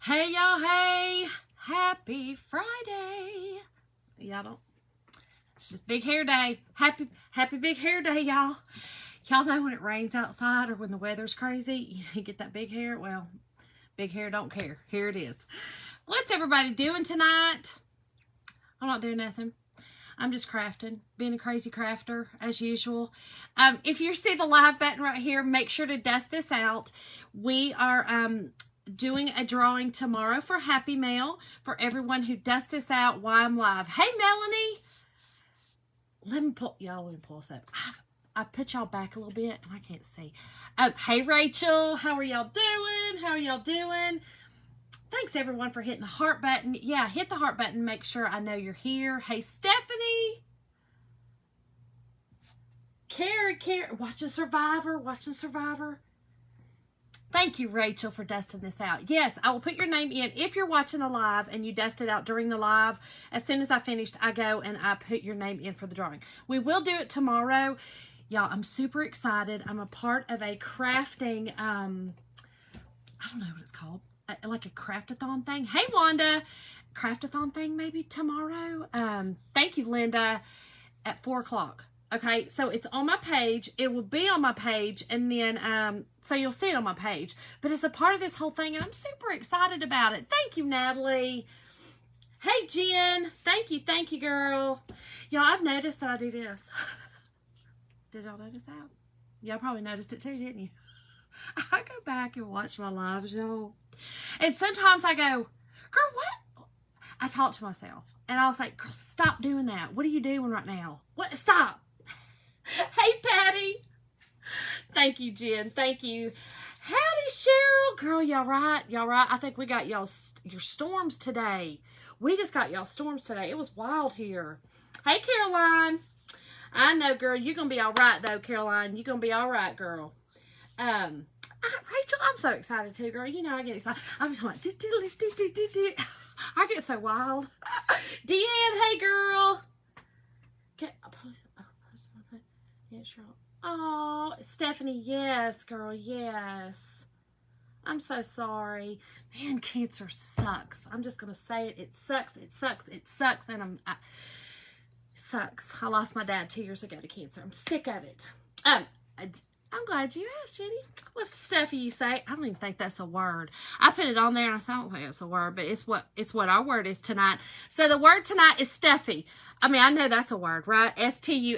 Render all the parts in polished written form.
Hey y'all, hey, happy Friday. Y'all don't, it's just big hair day. Happy big hair day, y'all. Y'all know when it rains outside or when the weather's crazy, you get that big hair. Well, big hair don't care. Here it is. What's everybody doing tonight? I'm not doing nothing. I'm just crafting, being a crazy crafter as usual. If you see the live button right here, make sure to dust this out. We are doing a drawing tomorrow for Happy Mail for everyone who dusts this out while I'm live. Hey, Melanie. Let me pull us up. I put y'all back a little bit and I can't see. Hey, Rachel. How are y'all doing? How are y'all doing? Thanks, everyone, for hitting the heart button. Yeah, hit the heart button. Make sure I know you're here. Hey, Stephanie. Carrie. Watching Survivor. Thank you, Rachel, for dusting this out. Yes, I will put your name in. If you're watching the live and you dust it out during the live, as soon as I finished, I go and I put your name in for the drawing. We will do it tomorrow. Y'all, I'm super excited. I'm a part of a crafting, I don't know what it's called. Like a craftathon thing. Hey, Wanda. Craftathon thing maybe tomorrow. Thank you, Linda, at 4 o'clock. Okay, so it's on my page. It will be on my page, and then, so you'll see it on my page. But it's a part of this whole thing, and I'm super excited about it. Thank you, Natalie. Hey, Jen. Thank you, girl. Y'all, I've noticed that I do this. Did y'all notice that? Y'all probably noticed it too, didn't you? I go back and watch my lives, y'all. And sometimes I go, girl, what? I talk to myself, and I was like, girl, stop doing that. What are you doing right now? What? Stop. Hey, Patty. Thank you, Jen. Thank you. Howdy, Cheryl. Girl, y'all right? Y'all right? I think we got your storms today. We just got y'all storms today. It was wild here. Hey, Caroline. I know, girl. You're going to be all right, though, Caroline. You're going to be all right, girl. Rachel, I'm so excited, too, girl. You know I get excited. I'm just like, I get so wild. Deanne, hey, girl. Oh, Stephanie, yes, girl, yes. I'm so sorry. Man, cancer sucks. I'm just going to say it. It sucks, and sucks. I lost my dad 2 years ago to cancer. I'm sick of it. I'm glad you asked, Jenny. What's the stuff you say? I don't even think that's a word. I put it on there and I said, I don't think it's a word, but it's what our word is tonight. So the word tonight is Stuffy. I mean, I know that's a word, right? Stuffy.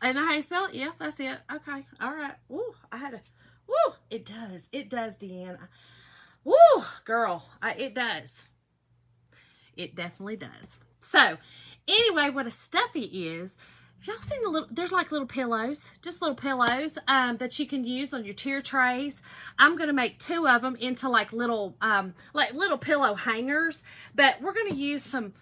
And how you spell it? Yeah, that's it. Okay. All right. Woo. Woo. It does, Deanna. Woo, girl. It does. It definitely does. So, anyway, what a stuffy is, have y'all seen there's like little pillows, just little pillows that you can use on your tier trays. I'm going to make 2 of them into like little pillow hangers, but we're going to use some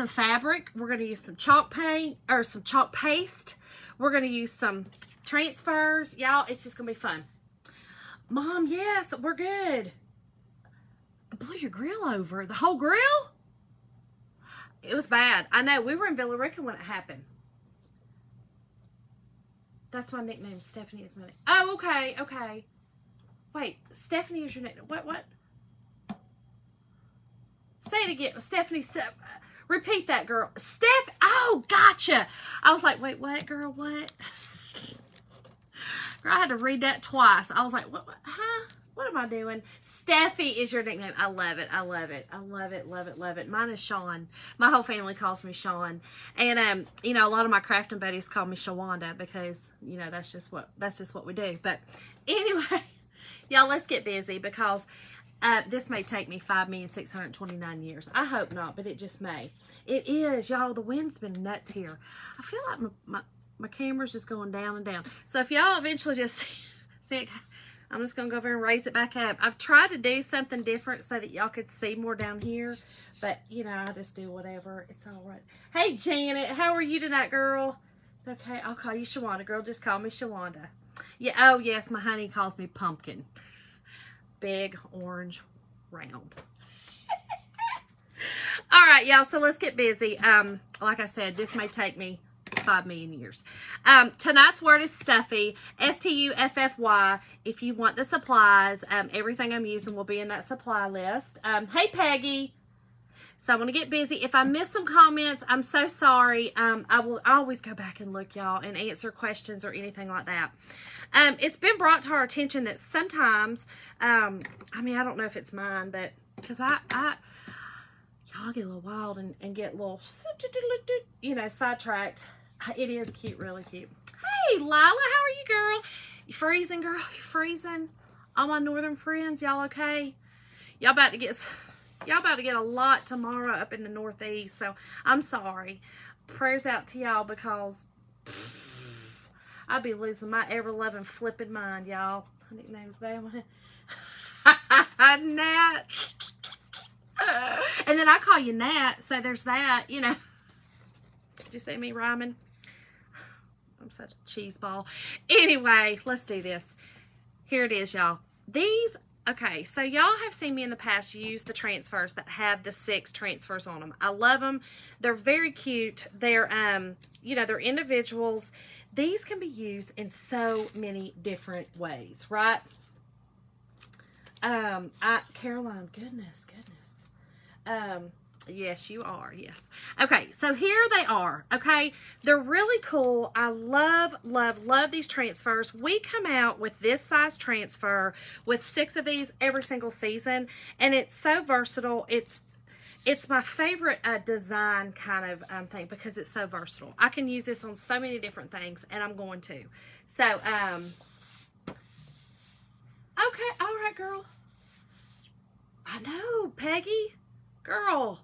fabric. We're going to use some chalk paint or some chalk paste. We're going to use some transfers. Y'all, it's just going to be fun. Mom, yes, we're good. I blew your grill over. The whole grill? It was bad. I know. We were in Villa Rica when it happened. That's my nickname. Stephanie is my name. Oh, okay. Wait, Stephanie is your name. What? Say it again. Stephanie, repeat that, girl. Oh, gotcha. I was like, wait, what, girl? What? Girl, I had to read that twice. I was like, what? Huh? What am I doing? Steffi is your nickname. I love it. Mine is Sean. My whole family calls me Sean. And, you know, a lot of my crafting buddies call me Shawanda because, you know, that's just what we do. But anyway, y'all, let's get busy because this may take me 5,629 years. I hope not, but it just may. It is, y'all. The wind's been nuts here. I feel like my camera's just going down and down. So if y'all eventually just see it, I'm just going to go over and raise it back up. I've tried to do something different so that y'all could see more down here. But, you know, I just do whatever. It's all right. Hey, Janet. How are you tonight, girl? It's okay. I'll call you Shawanda, girl. Just call me Shawanda. Yeah. Oh, yes. My honey calls me Pumpkin. Big, orange, round. All right, y'all. So let's get busy. Like I said, this may take me 5 million years. Tonight's word is stuffy, Stuffy. If you want the supplies, everything I'm using will be in that supply list. Hey, Peggy. So I'm going to get busy. If I miss some comments, I'm so sorry. I will always go back and look, y'all, and answer questions or anything like that. It's been brought to our attention that sometimes, I mean, I don't know if it's mine, but because y'all get a little wild and get a little, you know, sidetracked. It is cute, really cute. Hey, Lila, how are you, girl? You freezing, girl? You freezing? All my northern friends, y'all okay? Y'all about to get a lot tomorrow up in the Northeast, so I'm sorry. Prayers out to y'all because I'd be losing my ever-loving flipping mind, y'all. My nickname's Bama. Nat. And then I call you Nat, so there's that, you know. Did you see me rhyming? I'm such a cheese ball. Anyway, let's do this. Here it is, y'all. These, okay, so y'all have seen me in the past use the transfers that have the 6 transfers on them. I love them. They're very cute. They're, you know, they're individuals. These can be used in so many different ways, right? Caroline, goodness. Yes, you are. Yes. Okay. So here they are. Okay. They're really cool. I love these transfers. We come out with this size transfer with 6 of these every single season. And it's so versatile. It's my favorite design kind of thing because it's so versatile. I can use this on so many different things and I'm going to. So, okay. All right, girl. I know, Peggy. Girl,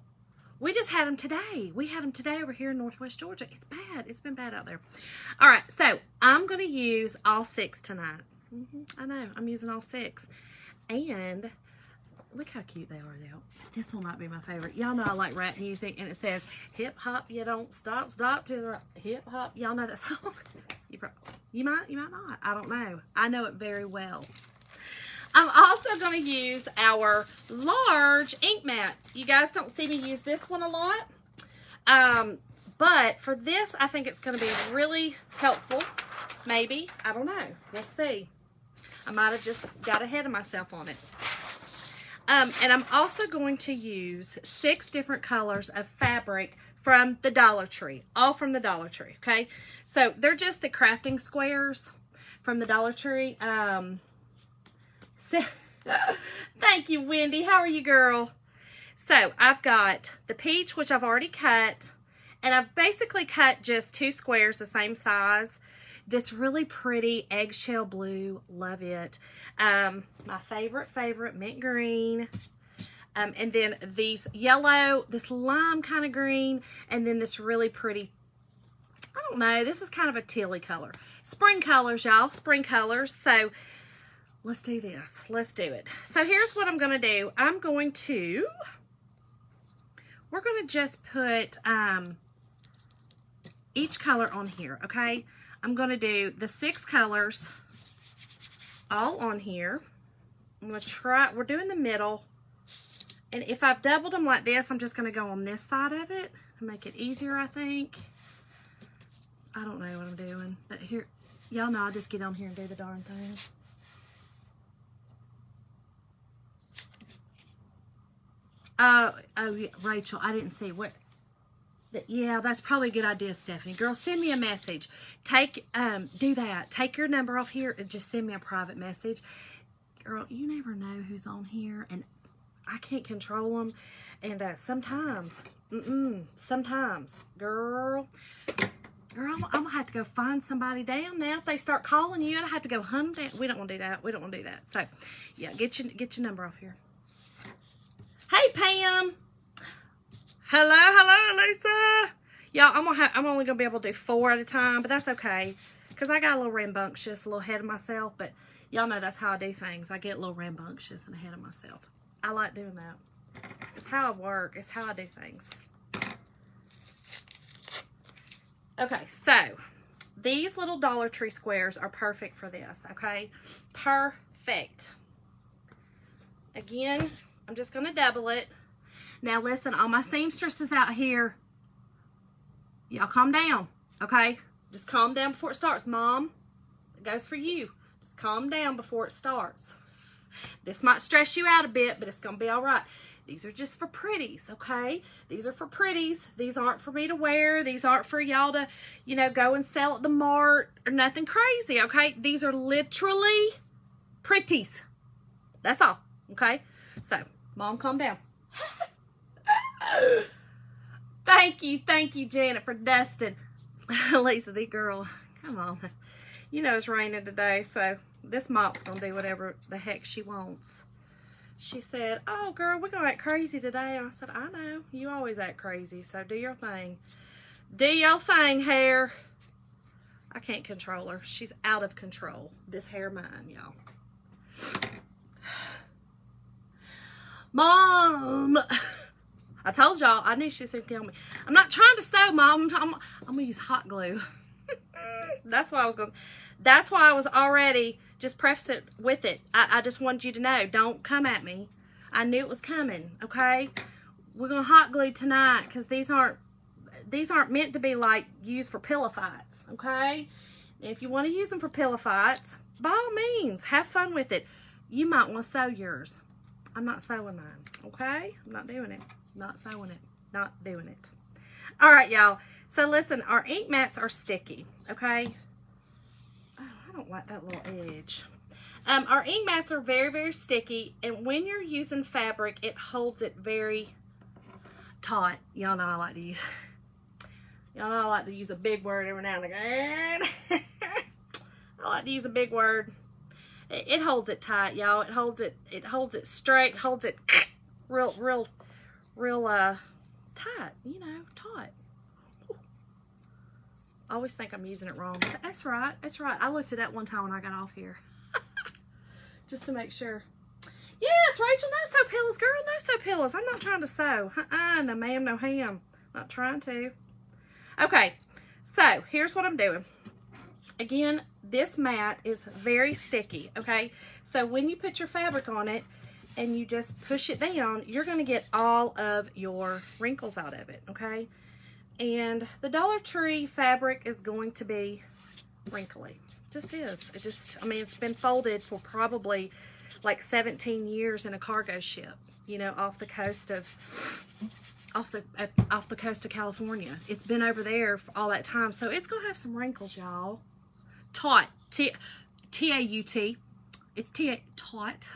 we just had them today. We had them today over here in Northwest Georgia. It's bad. It's been bad out there. All right, so I'm going to use all 6 tonight. I know. I'm using all 6. And look how cute they are, though. This one might be my favorite. Y'all know I like rap music, and it says, hip hop, you don't stop to the right. Hip hop. Y'all know that song? You might not. I don't know. I know it very well. I'm also going to use our large ink mat. You guys don't see me use this one a lot. But for this, I think it's going to be really helpful. Maybe. I don't know. We'll see. I might have just got ahead of myself on it. And I'm also going to use 6 different colors of fabric from the Dollar Tree. All from the Dollar Tree, okay? So they're just the crafting squares from the Dollar Tree. So, thank you, Wendy. How are you, girl? So, I've got the peach, which I've already cut. And I've basically cut just 2 squares the same size. This really pretty eggshell blue. Love it. My favorite, mint green. And then these yellow, this lime kind of green. And then this really pretty, I don't know, this is kind of a tealy color. Spring colors, y'all. Spring colors. So, let's do this. Let's do it. So here's what I'm going to do. We're going to just put each color on here, okay? I'm going to do the 6 colors all on here. I'm going to try, we're doing the middle. And if I've doubled them like this, I'm just going to go on this side of it to make it easier, I think. I don't know what I'm doing. But here, y'all know I'll just get on here and do the darn thing. Oh, yeah, Rachel, I didn't see what. Yeah, that's probably a good idea, Stephanie. Girl, send me a message. Do that. Take your number off here and just send me a private message. Girl, you never know who's on here, and I can't control them. And sometimes, girl, I'm gonna have to go find somebody down now. If they start calling you, I have to go hunt them down. We don't want to do that. We don't want to do that. So, yeah, get your number off here. Hey, Pam. Hello, Lisa. Y'all, I'm only gonna be able to do 4 at a time, but that's okay, cause I got a little rambunctious, a little ahead of myself. But y'all know that's how I do things. I get a little rambunctious and ahead of myself. I like doing that. It's how I work. It's how I do things. Okay, so these little Dollar Tree squares are perfect for this. Okay, perfect. Again, I'm just gonna double it. Now listen, all my seamstresses out here, y'all calm down. Okay? Just calm down before it starts. Mom, it goes for you. Just calm down before it starts. This might stress you out a bit, but it's going to be all right. These are just for pretties, okay? These are for pretties. These aren't for me to wear. These aren't for y'all to, you know, go and sell at the mart or nothing crazy, okay? These are literally pretties. That's all, okay? So, Mom, calm down. Thank you, Janet, for dusting. Lisa, the girl, come on. You know it's raining today, so this mop's going to do whatever the heck she wants. She said, oh, girl, we're going to act crazy today. And I said, I know. You always act crazy, so do your thing. Do your thing, hair. I can't control her. She's out of control. This hair mine, y'all. Mom. I told y'all, I knew she was going to kill me. I'm not trying to sew, Mom. I'm going to use hot glue. That's why I was already just preface it with it. I just wanted you to know, don't come at me. I knew it was coming, okay? We're going to hot glue tonight because these aren't meant to be like used for pillow fights, okay? If you want to use them for pillow fights, by all means, have fun with it. You might want to sew yours. I'm not sewing mine, okay? I'm not doing it. Not sewing it. Not doing it. All right, y'all. So listen, our ink mats are sticky, okay? I don't like that little edge. Our ink mats are very, very sticky, and when you're using fabric, it holds it very taut. Y'all know I like to use. Y'all know I like to use a big word every now and again. I like to use a big word. It holds it tight, y'all. It holds it straight. Holds it real tight. You know, taut. I always think I'm using it wrong. That's right. That's right. I looked at that one time when I got off here. Just to make sure. Yes, Rachel, no sew pillows, girl. No sew pillows. I'm not trying to sew. No ma'am, no ham. Not trying to. Okay, so here's what I'm doing. Again, this mat is very sticky, okay? So when you put your fabric on it and you just push it down, you're going to get all of your wrinkles out of it, okay? And the Dollar Tree fabric is going to be wrinkly. Just is. It just, I mean, it's been folded for probably like 17 years in a cargo ship, you know, off the coast of California. It's been over there for all that time, so it's gonna have some wrinkles, y'all. Taut, T-A-U-T. It's taut.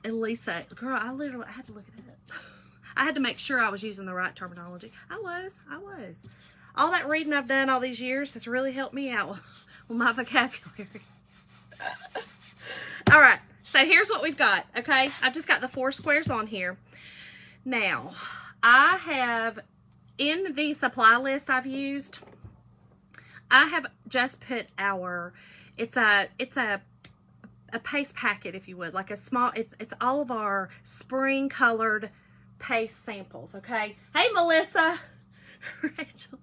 And Lisa, girl, I had to look at it. I had to make sure I was using the right terminology. I was. All that reading I've done all these years has really helped me out with my vocabulary. All right, so here's what we've got, okay? I've just got the 4 squares on here. Now, I have, in the supply list I've used, I have just put it's a paste packet, if you would, like a small, it's all of our spring colored paste samples, okay? Hey, Melissa. Rachel.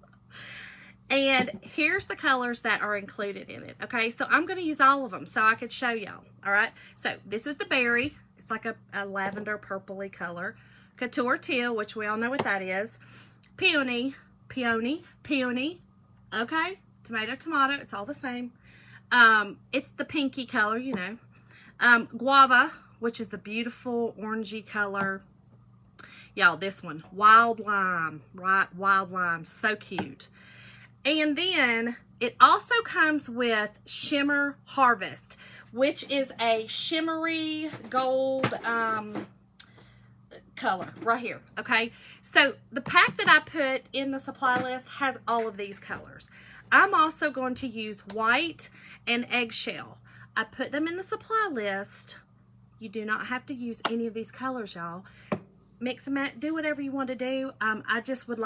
And here's the colors that are included in it, okay? So I'm going to use all of them so I could show y'all, all right? So this is the berry. It's like a lavender purpley color. Couture teal, which we all know what that is. Peony, okay? Tomato, it's all the same. It's the pinky color, you know. Guava, which is the beautiful orangey color. Y'all, this one, wild lime, right? Wild lime, so cute. And then it also comes with Shimmer Harvest, which is a shimmery gold color right here, okay? So the pack that I put in the supply list has all of these colors. I'm also going to use white and eggshell. I put them in the supply list. You do not have to use any of these colors, y'all. Mix and match, do whatever you want to do. I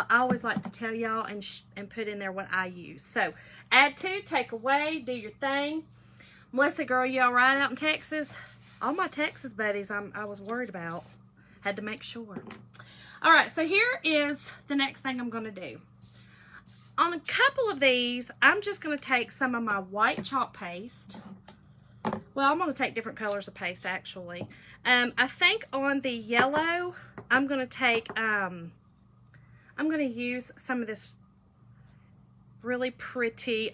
always like to tell y'all and put in there what I use. So add to, take away, do your thing. Melissa, girl, you all right out in Texas? All my Texas buddies I was worried about. Had to make sure. All right, so here is the next thing I'm going to do. On a couple of these, I'm just going to take some of my white chalk paste. Well, I'm going to take different colors of paste, actually. I think on the yellow, I'm going to take, I'm I'm going to use some of this really pretty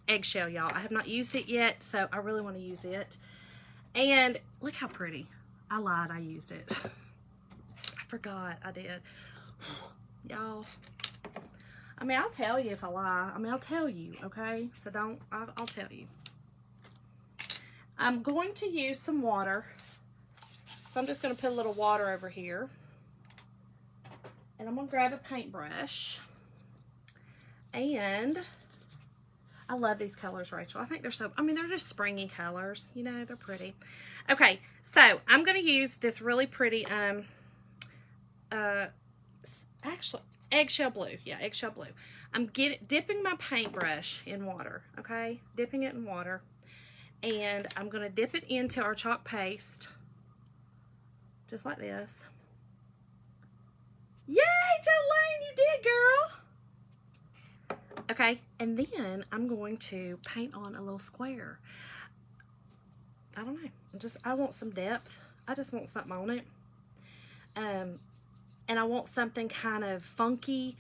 eggshell, y'all. I have not used it yet, so I really want to use it. And look how pretty. I lied, I used it. I forgot I did. Y'all, I mean, I'll tell you if I lie. I mean, I'll tell you, okay? So don't, I'll tell you. I'm going to use some water. So I'm just going to put a little water over here. And I'm going to grab a paintbrush. And I love these colors, Rachel. I think they're so, I mean, they're just springy colors. You know, they're pretty. Okay, so I'm going to use this really pretty, actually, eggshell blue. Yeah, eggshell blue. I'm dipping my paintbrush in water, okay? Dipping it in water. And I'm going to dip it into our chalk paste. Just like this. Yay, Jolene, you did, girl. Okay, and then I'm going to paint on a little square. I don't know. I want some depth. I just want something on it. And I want something kind of funky,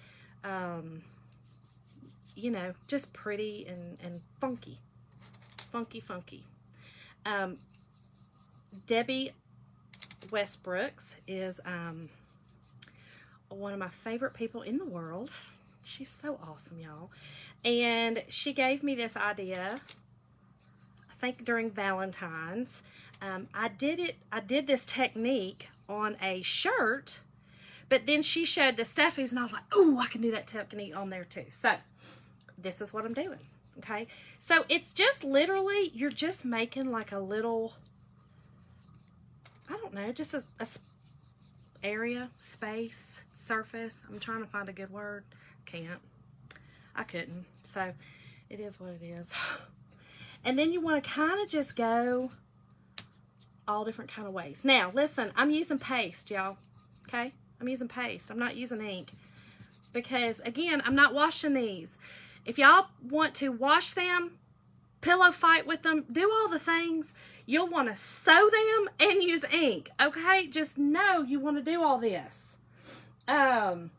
you know, just pretty and funky. Funky. Debbie Westbrooks is one of my favorite people in the world. She's so awesome, y'all. And she gave me this idea, I think during Valentine's. I did this technique on a shirt, but then she showed the Stuffies, and I was like, ooh, I can do that technique on there too. So this is what I'm doing. Okay, so it's just literally, you're just making like a little, I don't know, just a area, space, surface. I'm trying to find a good word. I couldn't. So it is what it is. And then you want to kind of just go all different kind of ways. Now, listen, I'm using paste, y'all. Okay, I'm using paste. I'm not using ink because, again, I'm not washing these. If y'all want to wash them, pillow fight with them, do all the things, you'll want to sew them and use ink, okay? Just know you want to do all this. Girls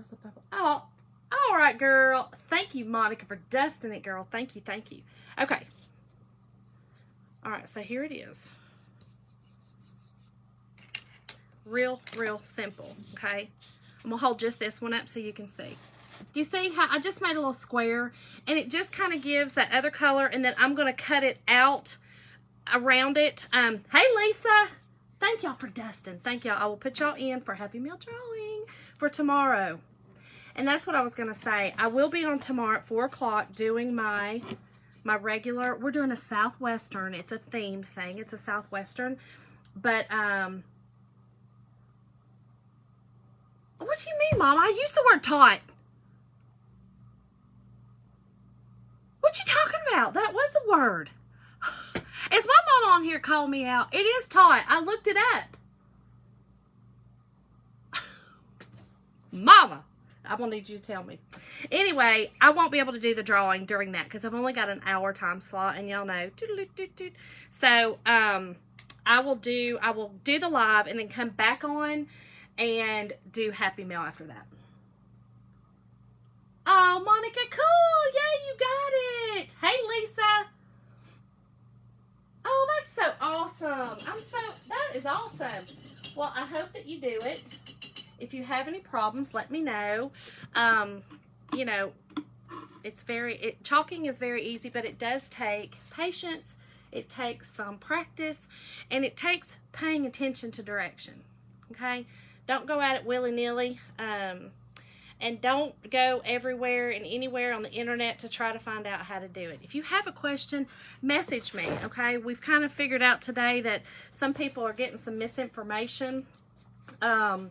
the purple. Oh, all right, girl. Thank you, Monica, for dusting it, girl. Thank you. Okay. All right, so here it is. Real simple, okay? I'm going to hold just this one up so you can see. Do you see how I just made a little square, and it just kind of gives that other color, and then I'm going to cut it out around it. Hey, Lisa. Thank y'all for dusting. Thank y'all. I will put y'all in for Happy Meal Drawing for tomorrow. And that's what I was going to say. I will be on tomorrow at 4 o'clock doing my regular, we're doing a Southwestern. It's a themed thing. It's a Southwestern. But, what do you mean, Mom? I used the word tight. What you talking about? That was the word. Is my mom on here calling me out? It is tight. I looked it up. Mama, I'm going to need you to tell me. Anyway, I won't be able to do the drawing during that because I've only got an hour time slot, and y'all know. So, I will do the live and then come back on and do Happy Meal after that. Oh, Monica, cool. Yay, you got it. Hey, Lisa. Oh, that's so awesome. That is awesome. Well, I hope that you do it. If you have any problems, let me know. You know, chalking is very easy, but it does take patience. It takes some practice, and it takes paying attention to direction. Okay? Don't go at it willy-nilly. And don't go everywhere and anywhere on the internet to try to find out how to do it. If you have a question, message me, okay? We've kind of figured out today that some people are getting some misinformation on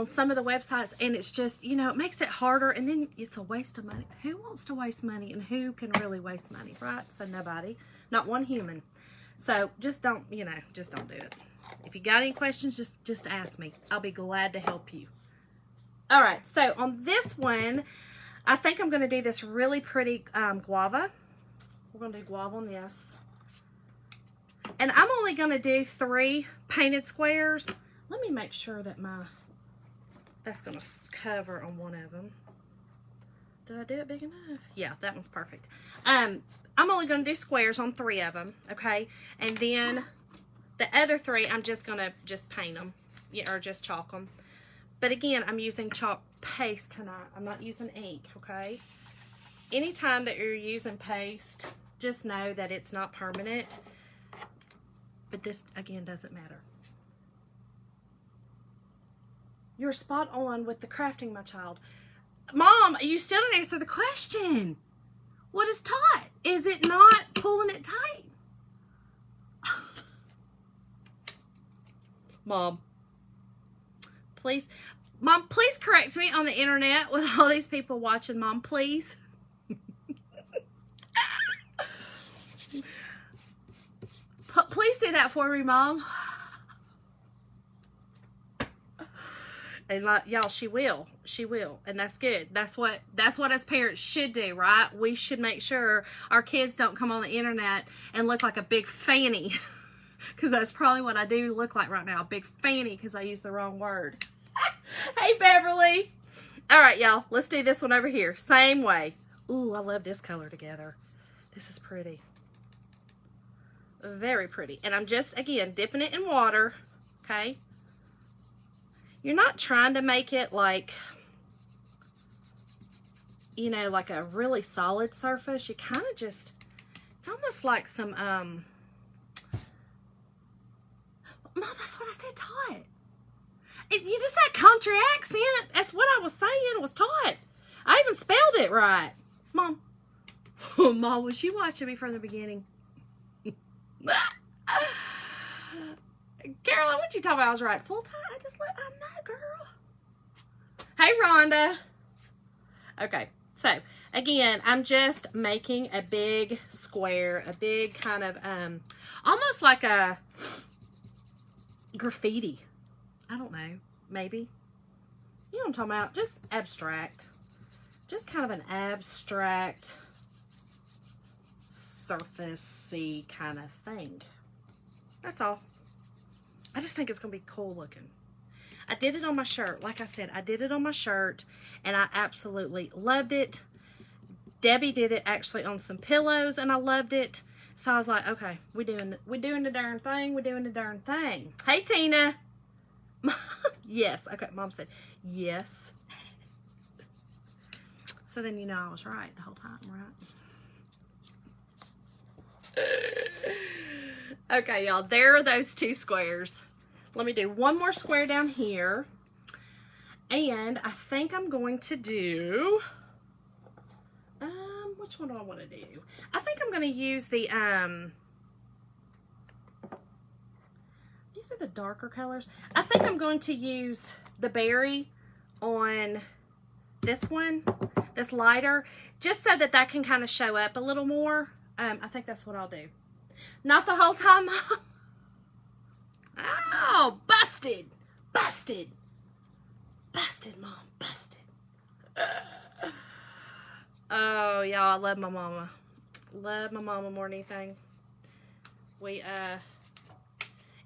some of the websites, and it's just, you know, it makes it harder, and then it's a waste of money. Who wants to waste money, and who can really waste money, right? So nobody, not one human. So just don't, you know, just don't do it. If you got any questions, just ask me. I'll be glad to help you. All right, so on this one, I think I'm going to do this really pretty guava. We're going to do guava on this. And I'm only going to do 3 painted squares. Let me make sure that my That's going to cover on one of them. Did I do it big enough? Yeah, that one's perfect. I'm only going to do squares on 3 of them, okay? And then the other 3, I'm just going to paint them, yeah, or just chalk them. But again, I'm using chalk paste tonight. I'm not using ink, okay? Anytime that you're using paste, just know that it's not permanent. But this, again, doesn't matter. You're spot on with the crafting, my child. Mom, you still didn't answer the question. What is taut? Is it not pulling it tight? Mom, please correct me on the internet with all these people watching. Mom, please. Please do that for me, Mom. And like, y'all, she will, and that's good. That's what us parents should do, right? We should make sure our kids don't come on the internet and look like a big fanny, because that's probably what I do look like right now, a big fanny, because I used the wrong word. Hey, Beverly. All right, y'all, let's do this one over here, same way. Ooh, I love this color together. This is pretty, very pretty. And I'm just, again, dipping it in water, okay? You're not trying to make it like, you know, like a really solid surface. You kind of just, it's almost like some, Mom, that's what I said, taut. You just had country accent. That's what I was saying. It was taut. I even spelled it right. Mom. Mom, was you watching me from the beginning? Caroline, what you talking about? I was right. Full time? I know, girl. Hey, Rhonda. Okay, so, again, I'm just making a big square, a big kind of, almost like a graffiti. I don't know, maybe. You know what I'm talking about? Just abstract. Just kind of an abstract, surfacey kind of thing. That's all. I just think it's going to be cool looking. I did it on my shirt. Like I said, I did it on my shirt, and I absolutely loved it. Debbie did it actually on some pillows, and I loved it. So I was like, okay, we're doing the darn thing. We're doing the darn thing. Hey, Tina. Yes. Okay, Mom said yes. So then you know I was right the whole time, right? Okay, y'all, there are those 2 squares. Let me do one more square down here. And I think I'm going to do, which one do I want to do? I think I'm going to use the, these are the darker colors. I think I'm going to use the berry on this one, this lighter, just so that can kind of show up a little more. I think that's what I'll do. Not the whole time, Mom. Oh, busted. Busted. Busted, Mom. Busted. Oh, y'all, I love my mama. Love my mama more than anything.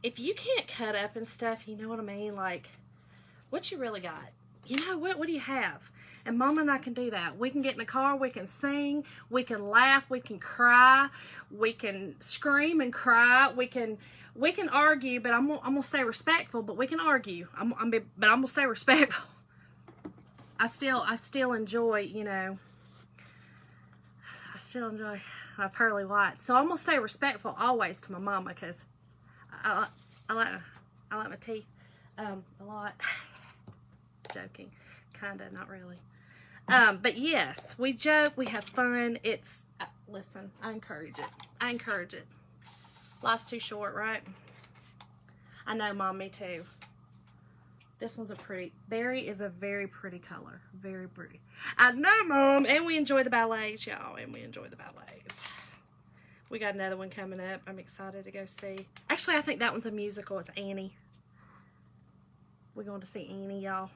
If you can't cut up and stuff, you know what I mean? Like, what you really got? You know, what do you have? And Mama and I can do that. We can get in the car, we can sing, we can laugh, we can cry, we can scream and cry, we can argue, but I'm gonna stay respectful, but we can argue. But I'm gonna stay respectful. I still enjoy, you know, I still enjoy my pearly whites. So I'm gonna stay respectful always to my mama, because I like my teeth a lot. Joking, kinda, not really. But yes, we joke, we have fun. It's listen, I encourage it. I encourage it. Life's too short, right? I know, Mom, me too. This one's a pretty, berry is a very pretty color. Very pretty. I know, Mom. And we enjoy the ballets, y'all. And we enjoy the ballets. We got another one coming up. I'm excited to go see. Actually, I think that one's a musical. It's Annie. We're going to see Annie, y'all.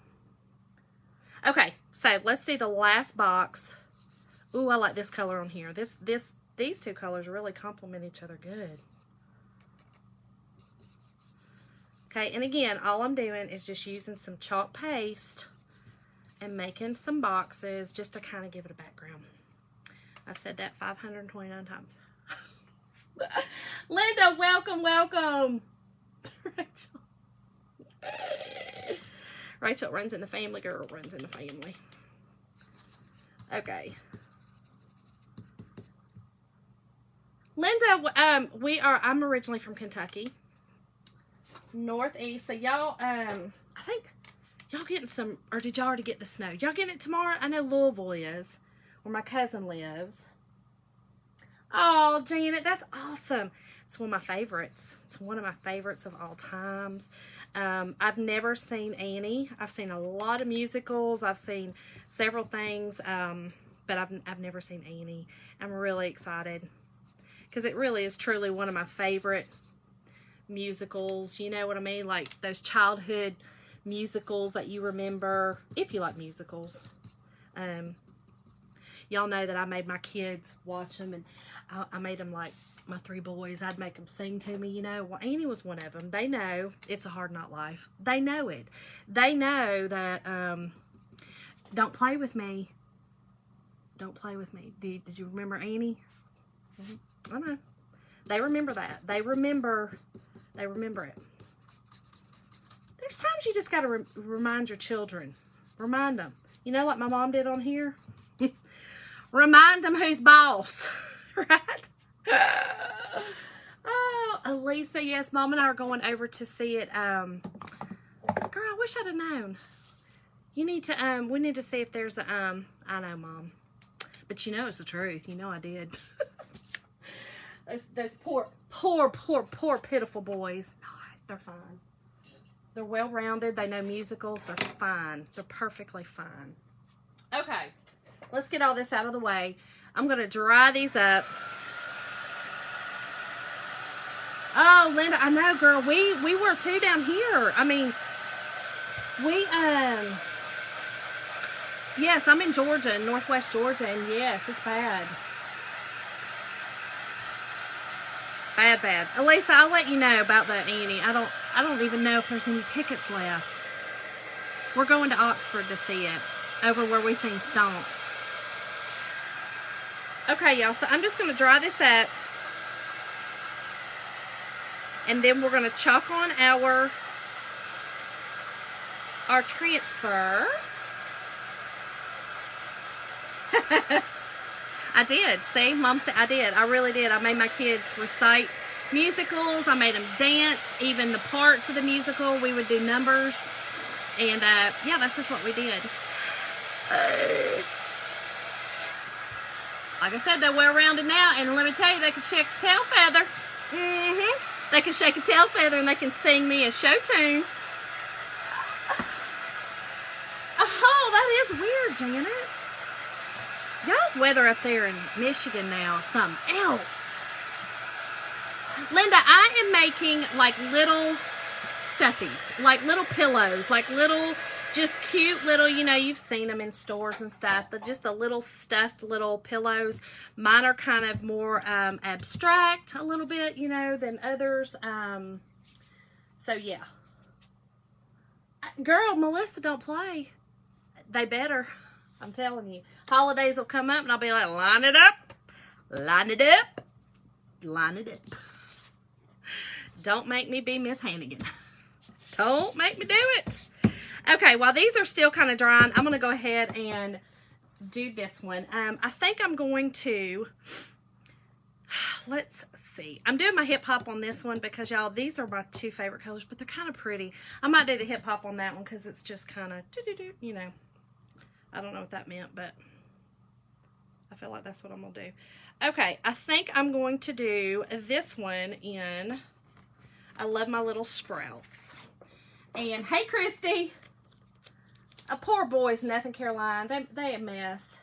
Okay, so let's do the last box. Ooh, I like this color on here. These 2 colors really complement each other good. Okay, and again, all I'm doing is just using some chalk paste and making some boxes just to kind of give it a background. I've said that 529 times. Linda, welcome, welcome. Rachel runs in the family, girl runs in the family. Okay. Linda, I'm originally from Kentucky. Northeast. So y'all, I think y'all getting some, or did y'all already get the snow? Y'all getting it tomorrow? I know Louisville is, where my cousin lives. Oh, Janet, that's awesome. It's one of my favorites. It's one of my favorites of all times. I've never seen Annie. I've seen a lot of musicals. I've seen several things, but I've never seen Annie. I'm really excited because it really is truly one of my favorite musicals. You know what I mean? Like those childhood musicals that you remember, if you like musicals. Y'all know that I made my kids watch them, and I made them like my 3 boys. I'd make them sing to me, you know. Well, Annie was one of them. They know it's a hard knock life. They know it. They know that don't play with me. Don't play with me. Did you remember Annie? I know. They remember that. They remember it. There's times you just got to remind your children. Remind them. You know, like my mom did on here? Remind them who's boss. Right? Oh, Elisa, yes, Mom and I are going over to see it. Girl, I wish I'd have known. You need to, we need to see if there's a, I know, Mom. But you know it's the truth. You know I did. those poor, pitiful boys. No, they're fine. They're well-rounded. They know musicals. They're fine. They're perfectly fine. Okay. Let's get all this out of the way. I'm going to dry these up. Oh, Linda, I know, girl. We were too down here. I mean, yes, I'm in Georgia, Northwest Georgia, and yes, it's bad. Bad. Elisa, I'll let you know about the Annie. I don't even know if there's any tickets left. We're going to Oxford to see it, over where we sing Stomp. Okay, y'all, so I'm just going to dry this up. And then we're going to chalk on our transfer. I did. See, Mom said I did. I really did. I made my kids recite musicals. I made them dance. Even the parts of the musical, we would do numbers. And, yeah, that's just what we did. Like I said, they're well-rounded now. And let me tell you, they can shake a tail feather. They can shake a tail feather and they can sing me a show tune. Oh, that is weird, Janet. Y'all's weather up there in Michigan now is something else. Linda, I am making like little stuffies, like little pillows, like little, just cute little, you know, you've seen them in stores and stuff, but just the little stuffed little pillows. Mine are kind of more abstract a little bit, you know, than others. So, yeah. Girl, Melissa, don't play. They better. I'm telling you. Holidays will come up and I'll be like, line it up. Line it up. Line it up. Don't make me be Miss Hannigan. Don't make me do it. Okay, while these are still kind of drying, I'm going to go ahead and do this one. I think I'm going to, let's see. I'm doing my hip hop on this one because, y'all, these are my 2 favorite colors, but they're kind of pretty. I might do the hip hop on that one because it's just kind of, you know. I don't know what that meant, but I feel like that's what I'm going to do. Okay, I think I'm going to do this one in I Love My Little Sprouts. And, hey, Christy. Poor boys, Nathan, Caroline. They a mess.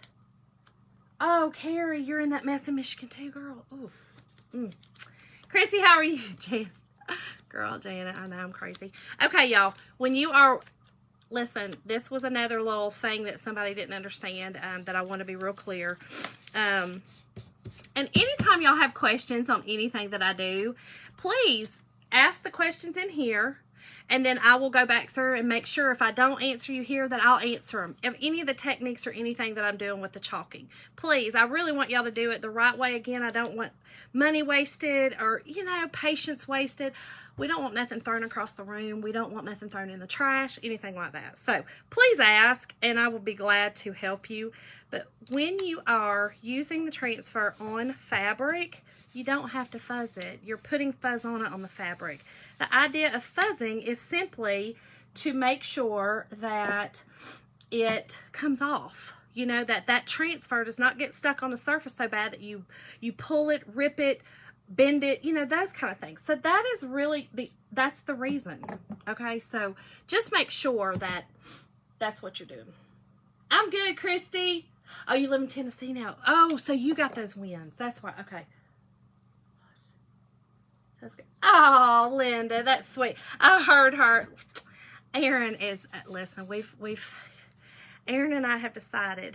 Oh, Carrie, you're in that mess in Michigan too, girl. Oof. Christy, how are you, Jan? Girl, Janet, I know I'm crazy. Okay, y'all. When you are... Listen, this was another little thing that somebody didn't understand that I want to be real clear. And anytime y'all have questions on anything that I do, please ask the questions in here. And then I will go back through and make sure if I don't answer you here that I'll answer them. If any of the techniques or anything that I'm doing with the chalking. Please, I really want y'all to do it the right way. Again, I don't want money wasted or, you know, patience wasted. We don't want nothing thrown across the room. We don't want nothing thrown in the trash, anything like that. So please ask, and I will be glad to help you. But when you are using the transfer on fabric, you don't have to fuzz it. You're putting fuzz on it on the fabric. The idea of fuzzing is simply to make sure that it comes off. You know, that transfer does not get stuck on the surface so bad that you pull it, rip it, bend it, you know, those kind of things. So that is really that's the reason. Okay, so just make sure that that's what you're doing. I'm good, Christy. Oh, you live in Tennessee now. Oh, so you got those wins. That's why. Okay. That's good. Oh, Linda, that's sweet. I heard her. Aaron is, listen, Aaron and I have decided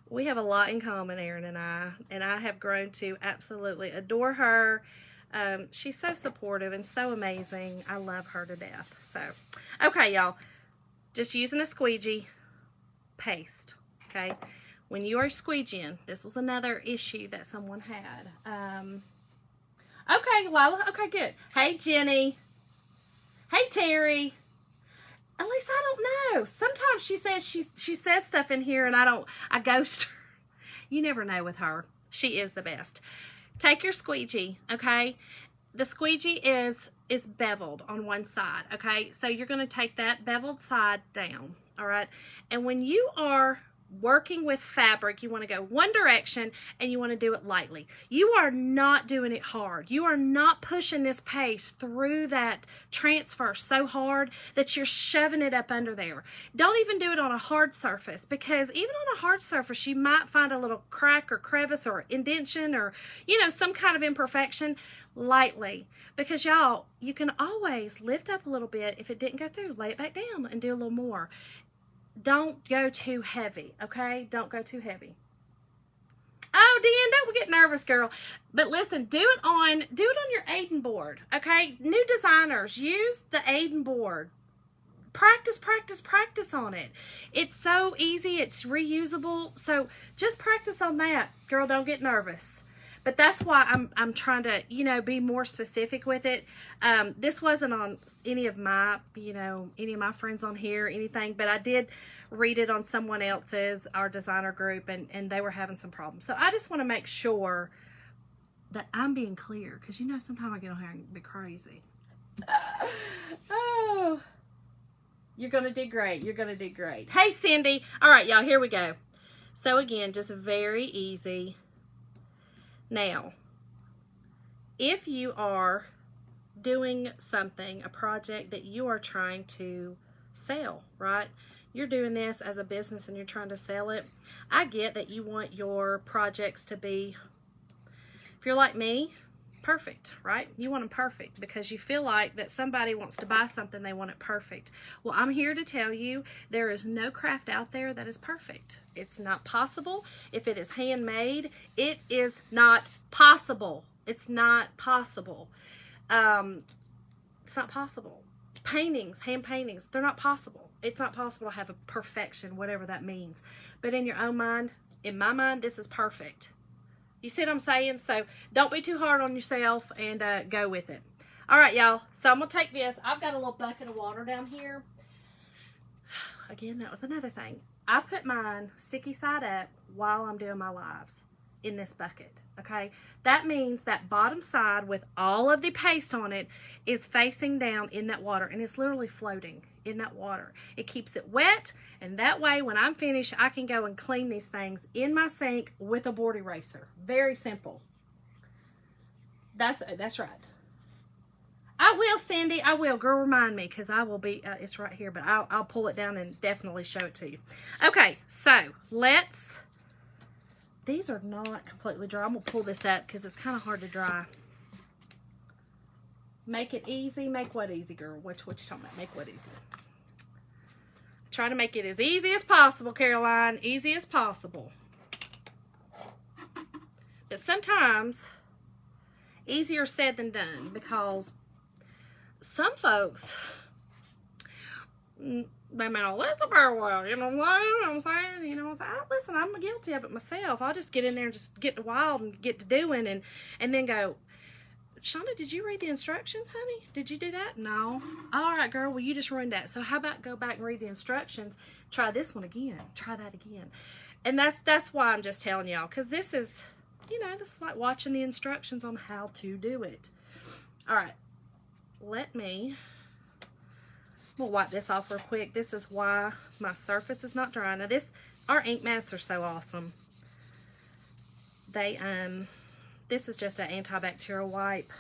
we have a lot in common, Aaron and I have grown to absolutely adore her. She's so supportive and so amazing. I love her to death. So, okay, y'all, just using a squeegee, paste, okay? When you are squeegeeing, this was another issue that someone had. Okay, Lila, okay, good. Hey, Jenny. Hey, Terry. At least I don't know. Sometimes she says stuff in here and I ghost her. You never know with her. She is the best. Take your squeegee, okay? The squeegee is beveled on one side, okay? So you're going to take that beveled side down, all right? And when you are working with fabric, you want to go one direction and you want to do it lightly. You are not doing it hard. You are not pushing this paste through that transfer so hard that you're shoving it up under there. Don't even do it on a hard surface, because even on a hard surface you might find a little crack or crevice or indentation or, you know, some kind of imperfection. Lightly, because y'all, you can always lift up a little bit. If it didn't go through, lay it back down and do a little more. Don't go too heavy, okay? Don't go too heavy. Oh, Dan, don't get nervous, girl. But listen, do it on your Aiden board, okay? New designers, use the Aiden board. Practice, practice, practice on it. It's so easy. It's reusable. So just practice on that. Girl, don't get nervous. But that's why I'm trying to, you know, be more specific with it. This wasn't on any of my, you know, any of my friends on here, anything, but I did read it on someone else's, our designer group, and they were having some problems. So I just want to make sure that I'm being clear, because, you know, sometimes I get on here and be crazy. Oh, you're going to do great. You're going to do great. Hey, Cindy. All right, y'all, here we go. So again, just very easy. Now, if you are doing something, a project that you are trying to sell, right? You're doing this as a business and you're trying to sell it. I get that you want your projects to be, if you're like me, perfect, right? You want them perfect because you feel like that somebody wants to buy something, they want it perfect. Well, I'm here to tell you there is no craft out there that is perfect. It's not possible. If it is handmade, it is not possible. It's not possible. It's not possible. Paintings, hand paintings, they're not possible. It's not possible to have a perfection, whatever that means. But in your own mind, in my mind, this is perfect. You see what I'm saying? So don't be too hard on yourself and go with it. All right, y'all. So I'm going to take this. I've got a little bucket of water down here. Again, that was another thing. I put mine sticky side up while I'm doing my lives in this bucket, okay? That means that bottom side with all of the paste on it is facing down in that water, and it's literally floating in that water. It keeps it wet, and that way when I'm finished, I can go and clean these things in my sink with a board eraser. Very simple. That's right. I will, Cindy. I will. Girl, remind me, because I will be, it's right here, but I'll pull it down and definitely show it to you. Okay, so let's, these are not completely dry. I'm going to pull this up because it's kind of hard to dry. Make it easy. Make what easy, girl? What you talking about? Make what easy? Try to make it as easy as possible, Caroline. Easy as possible. But sometimes, easier said than done, because some folks, they may not listen very well, you know what I'm saying? You know, listen, I'm guilty of it myself. I'll just get in there and just get to wild and get to doing and then go, Shonda, did you read the instructions, honey? Did you do that? No. All right, girl, well, you just ruined that. So how about go back and read the instructions? Try this one again. Try that again. And that's why I'm just telling y'all, because this is, you know, this is like watching the instructions on how to do it. All right, we'll wipe this off real quick. This is why my surface is not dry. Now our ink mats are so awesome. This is just an antibacterial wipe,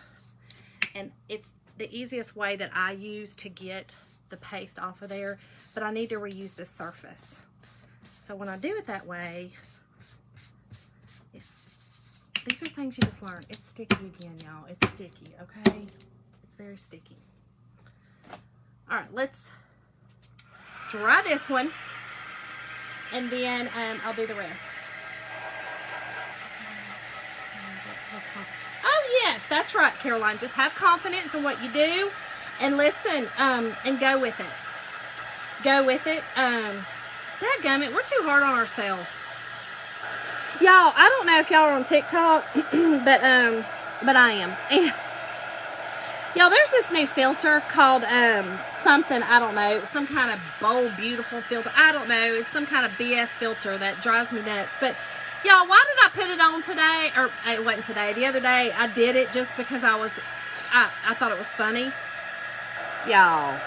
and it's the easiest way that I use to get the paste off of there, but I need to reuse this surface. So when I do it that way, these are things you just learn. It's sticky again, y'all. It's sticky, okay? It's very sticky. All right, let's dry this one, and then I'll do the rest. Oh, yes, that's right, Caroline. Just have confidence in what you do, and listen, and go with it. Go with it. Dadgummit, we're too hard on ourselves. Y'all, I don't know if y'all are on TikTok, but I am. And y'all, there's this new filter called something, I don't know, some kind of bold, beautiful filter. I don't know. It's some kind of BS filter that drives me nuts. But y'all, why did I put it on today? Or it wasn't today. The other day, I did it just because I thought it was funny. Y'all,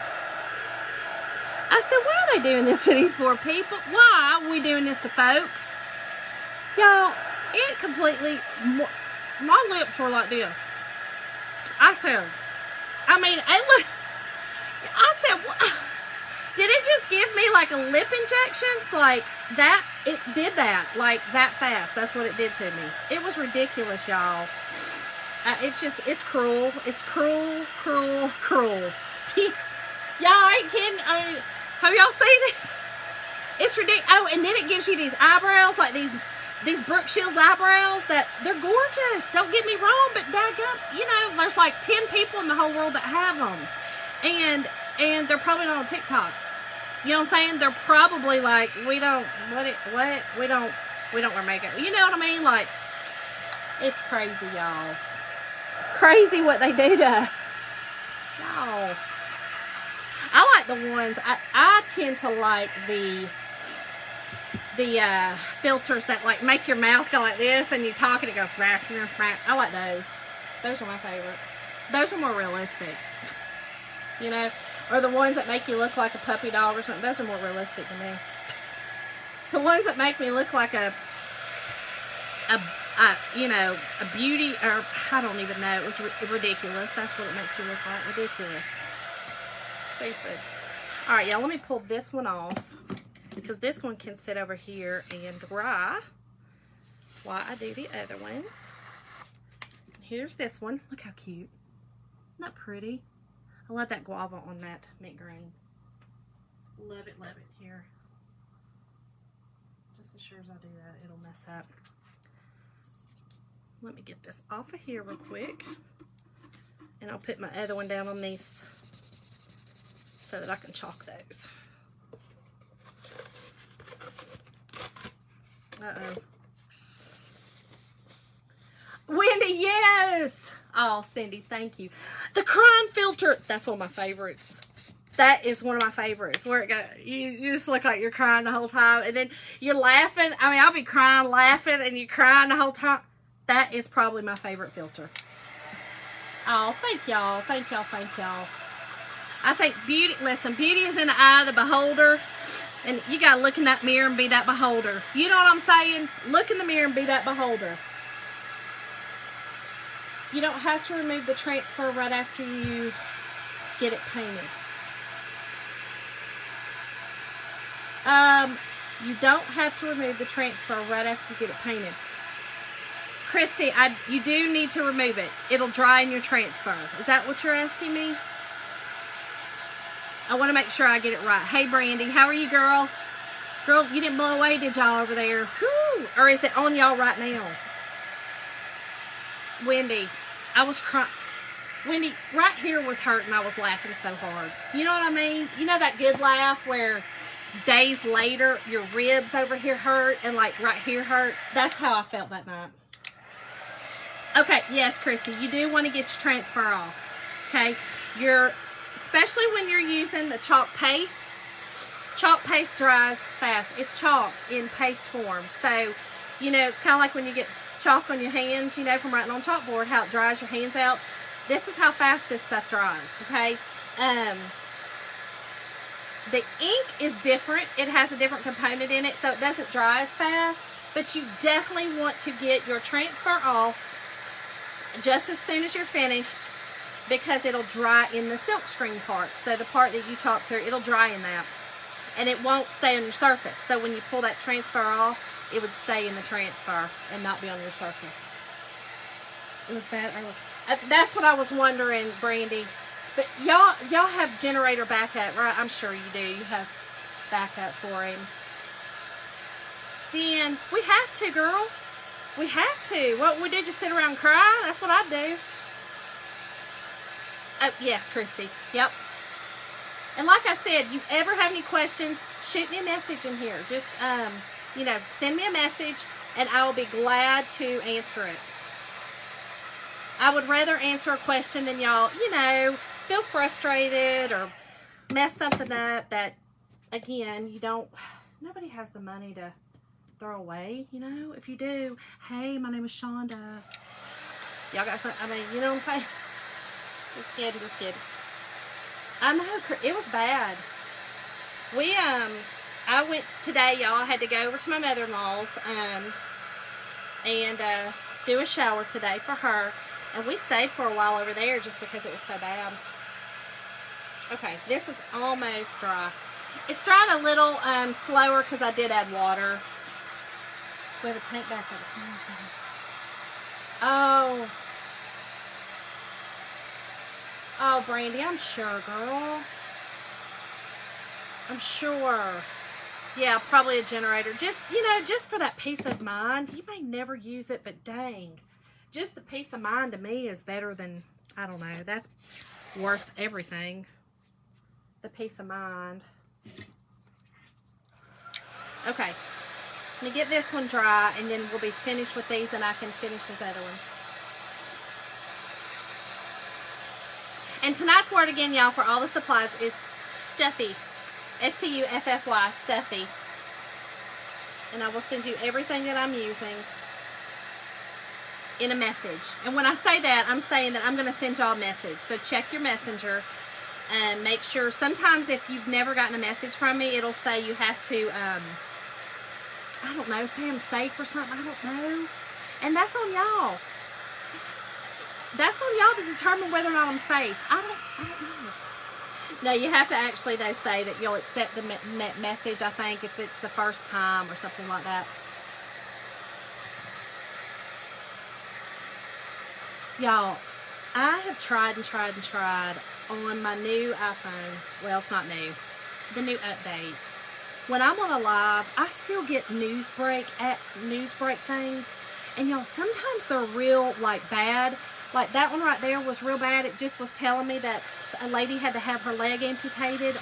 I said, why are they doing this to these poor people? Why are we doing this to folks? Y'all, it completely, my lips were like this. I said, what? Did it just give me like a lip injection? It's like that, it did that, like that fast. That's what it did to me. It was ridiculous, y'all. It's cruel. It's cruel, cruel, cruel. Y'all ain't kidding. I mean, have y'all seen it? It's ridiculous. Oh, and then it gives you these eyebrows, like these Brooke Shields eyebrows that they're gorgeous. Don't get me wrong, but daggum, you know, there's like 10 people in the whole world that have them, and they're probably not on TikTok. You know what I'm saying? They're probably like, we don't wear makeup. You know what I mean? Like, it's crazy, y'all. It's crazy what they do to y'all. I like the ones. I tend to like the filters that like make your mouth go like this and you talk and it goes back. I like those. Those are my favorite. Those are more realistic. You know, or the ones that make you look like a puppy dog or something. Those are more realistic to me. The ones that make me look like a beauty, or I don't even know. It was ridiculous. That's what it makes you look like. Ridiculous. Stupid. All right, y'all, let me pull this one off, because this one can sit over here and dry while I do the other ones. And here's this one. Look how cute. Isn't that pretty? I love that guava on that mint green. Love it, love it. Here. Just as sure as I do that, it'll mess up. Let me get this off of here real quick. And I'll put my other one down on these so that I can chalk those. Uh-oh. Wendy, yes! Oh, Cindy, thank you. The crying filter, that's one of my favorites. That is one of my favorites. Where it goes, you just look like you're crying the whole time. And then you're laughing. I mean, I'll be crying, laughing, and you're crying the whole time. That is probably my favorite filter. Oh, thank y'all. Thank y'all, thank y'all. I think beauty, listen, beauty is in the eye of the beholder. And you got to look in that mirror and be that beholder. You know what I'm saying? Look in the mirror and be that beholder. You don't have to remove the transfer right after you get it painted. You don't have to remove the transfer right after you get it painted. Christy, you do need to remove it. It'll dry in your transfer. Is that what you're asking me? I want to make sure I get it right. Hey, Brandy, how are you, girl? Girl, you didn't blow away, did y'all, over there? Whew. Or is it on y'all right now? Wendy, I was crying. Wendy, right here was hurting. I was laughing so hard. You know what I mean? You know that good laugh where days later your ribs over here hurt and like right here hurts? That's how I felt that night. Okay, yes, Christy, you do want to get your transfer off. Okay, especially when you're using the chalk paste. Chalk paste dries fast. It's chalk in paste form. So, you know, it's kind of like when you get chalk on your hands, you know, from writing on chalkboard, how it dries your hands out. This is how fast this stuff dries, okay? The ink is different. It has a different component in it, so it doesn't dry as fast. But you definitely want to get your transfer off just as soon as you're finished, because it'll dry in the silkscreen part. So the part that you chalk through, it'll dry in that. And it won't stay on your surface. So when you pull that transfer off, it would stay in the transfer and not be on your surface. It was bad. That's what I was wondering, Brandy. But y'all have generator backup, right? I'm sure you do. You have backup for him. Dan, we have to, girl. We have to. What we do, just sit around and cry? That's what I do. Oh, yes, Christy. Yep. And like I said, you ever have any questions, shoot me a message in here. Just, you know, send me a message and I will be glad to answer it. I would rather answer a question than y'all, you know, feel frustrated or mess something up that, again, nobody has the money to throw away, you know. If you do, hey, my name is Shonda. Y'all got something, I mean, you know what I'm saying? Just kidding, just kidding. I know, it was bad. I went today, y'all. I had to go over to my mother-in-law's and do a shower today for her. And we stayed for a while over there just because it was so bad. Okay, this is almost dry. It's drying a little slower because I did add water. We have a tank back there. Oh. Oh, Brandy, I'm sure, girl. I'm sure. Yeah, probably a generator. Just, you know, just for that peace of mind. You may never use it, but dang. Just the peace of mind to me is better than, I don't know, that's worth everything. The peace of mind. Okay. Let me get this one dry, and then we'll be finished with these, and I can finish this other one. And tonight's word again, y'all, for all the supplies is Stuffy. S-T-U-F-F-Y, Stuffy. And I will send you everything that I'm using in a message. And when I say that, I'm saying that I'm going to send y'all a message. So check your messenger and make sure. Sometimes if you've never gotten a message from me, it'll say you have to, I don't know, say I'm safe or something. I don't know. And that's on y'all. That's on y'all to determine whether or not I'm safe. I don't know. No, you have to actually, though, say that you'll accept the message, I think, if it's the first time or something like that. Y'all, I have tried and tried and tried on my new iPhone. Well, it's not new. The new update. When I'm on a live, I still get news break things. And y'all, sometimes they're real, like, bad. Like, that one right there was real bad. It just was telling me that a lady had to have her leg amputated.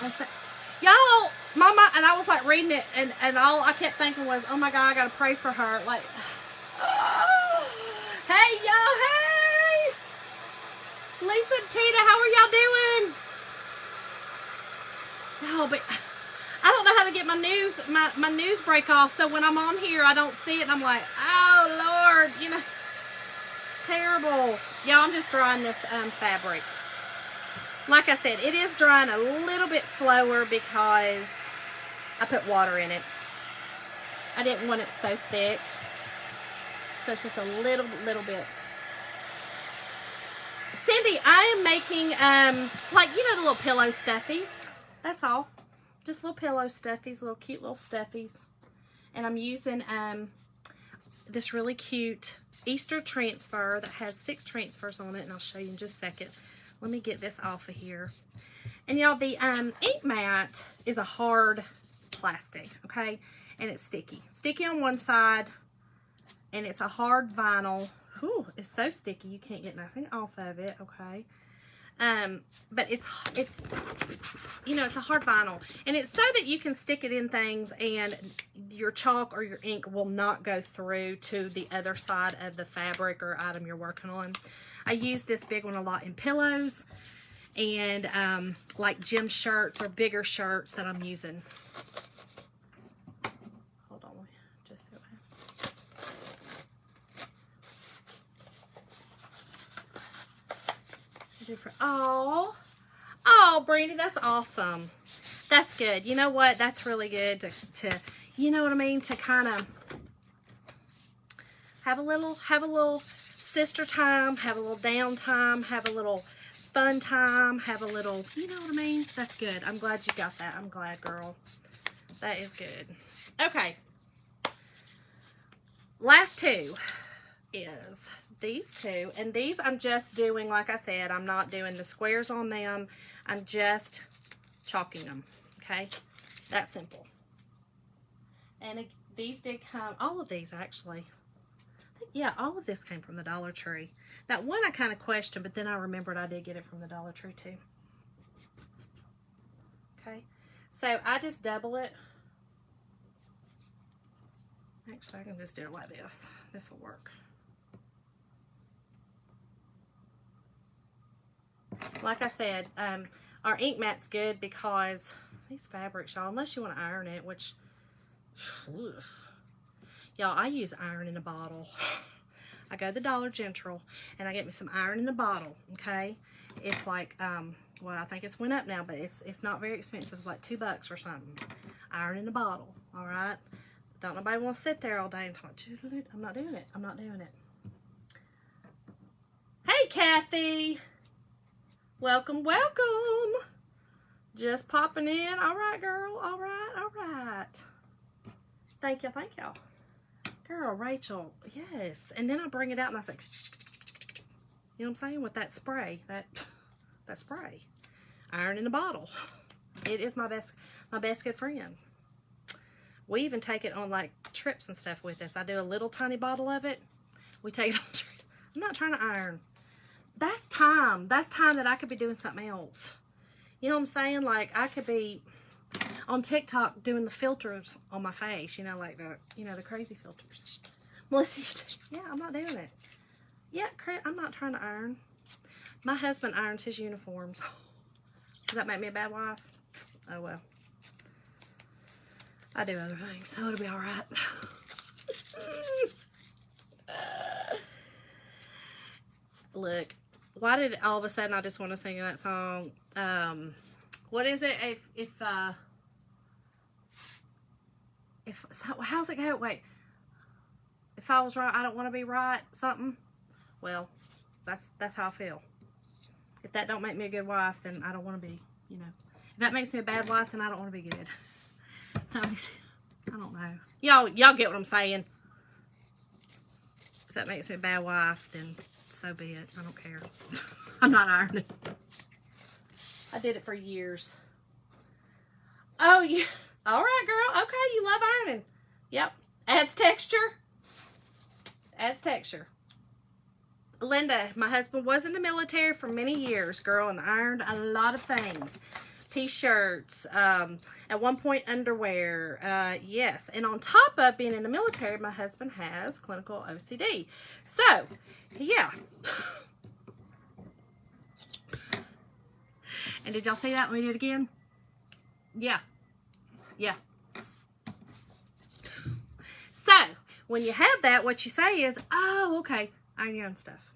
Y'all, mama, and I was, like, reading it, and all I kept thinking was, oh, my God, I got to pray for her. Like, oh, hey, y'all, hey. Lisa and Tina, how are y'all doing? No, but I don't know how to get my news break off, so when I'm on here, I don't see it, and I'm like, oh, Lord, you know, it's terrible. Y'all, I'm just drying this fabric. Like I said, it is drying a little bit slower because I put water in it. I didn't want it so thick, so it's just a little bit. Cindy, I am making, like, you know, the little pillow stuffies. That's all. Just little pillow stuffies, little cute little stuffies. And I'm using this really cute Easter transfer that has 6 transfers on it, and I'll show you in just a second. Let me get this off of here. And y'all, the ink mat is a hard plastic, okay? And it's sticky. Sticky on one side, and it's a hard vinyl. Whew, it's so sticky you can't get nothing off of it, okay? But it's, you know, it's a hard vinyl. And it's so that you can stick it in things and your chalk or your ink will not go through to the other side of the fabric or item you're working on. I use this big one a lot in pillows and like gym shirts or bigger shirts that I'm using. Hold on, just so different. Oh, Brandy, that's awesome. That's good. You know what? That's really good to you know what I mean, to kind of have a little sister time, have a little downtime, have a little fun time, have a little, you know what I mean? That's good. I'm glad you got that. I'm glad, girl. That is good. Okay. Last two is these two, and these I'm just doing, like I said, I'm not doing the squares on them. I'm just chalking them, okay? That simple. And these did come, all of these actually. Yeah, all of this came from the Dollar Tree. That one I kind of questioned, but then I remembered I did get it from the Dollar Tree too. Okay, so I just double it. Actually, I can just do it like this. This will work. Like I said, our ink mat's good because these fabrics, y'all, unless you want to iron it, which, y'all, I use iron in a bottle. I go to the Dollar General and I get me some iron in a bottle, okay? It's like, well, I think it's went up now, but it's not very expensive. It's like $2 or something. Iron in a bottle, all right? Don't nobody want to sit there all day and talk. I'm not doing it. I'm not doing it. Hey, Kathy. Welcome, welcome. Just popping in. All right, girl. All right, all right. Thank you, thank y'all. Girl, Rachel, yes. And then I bring it out and I say, you know what I'm saying? With that spray, that spray. Iron in a bottle. It is my best good friend. We even take it on like trips and stuff with us. I do a little tiny bottle of it. We take it on trips. I'm not trying to iron. That's time. That's time that I could be doing something else. You know what I'm saying? Like I could be on TikTok doing the filters on my face, you know, like the, you know, the crazy filters. Melissa, yeah, I'm not doing it. Yeah, I'm not trying to iron. My husband irons his uniforms. Does that make me a bad wife? Oh, well. I do other things, so it'll be all right. Look, why did all of a sudden I just want to sing that song? What is it? How's it go? Wait. If I was right, I don't want to be right. Something. Well, that's how I feel. If that don't make me a good wife, then I don't want to be. You know. If that makes me a bad wife, then I don't want to be good. So, I don't know. Y'all get what I'm saying. If that makes me a bad wife, then so be it. I don't care. I'm not ironing. I did it for years. Oh, yeah. All right, girl. Okay, you love ironing. Yep. Adds texture. Adds texture. Linda, my husband was in the military for many years, girl, and ironed a lot of things. T-shirts, at one point underwear, yes. And on top of being in the military, my husband has clinical OCD. So, yeah. And did y'all see that? Let me do it again. Yeah. Yeah. So, when you have that, what you say is, oh, okay, iron your own stuff.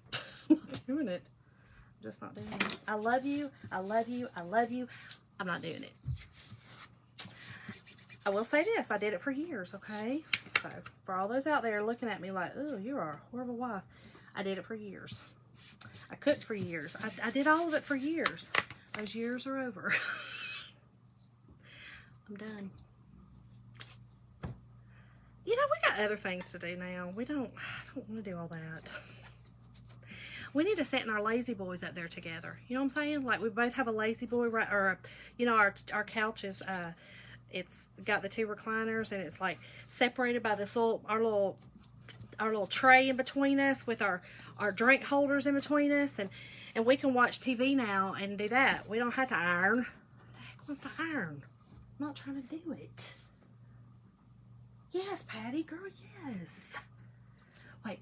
I'm not doing it. I'm just not doing it. I love you. I love you. I love you. I'm not doing it. I will say this. I did it for years, okay? So, for all those out there looking at me like, oh, you are a horrible wife. I did it for years. I cooked for years. I did all of it for years. Those years are over. I'm done. You know, we got other things to do now. I don't want to do all that. We need to sit in our lazy boys up there together. You know what I'm saying? Like we both have a lazy boy, right? Or, you know, our couch is, it's got the two recliners and it's like separated by this our our little tray in between us with our drink holders in between us, and we can watch TV now and do that. We don't have to iron. Who the heck wants to iron? I'm not trying to do it. Yes, Patty, girl, yes. Wait.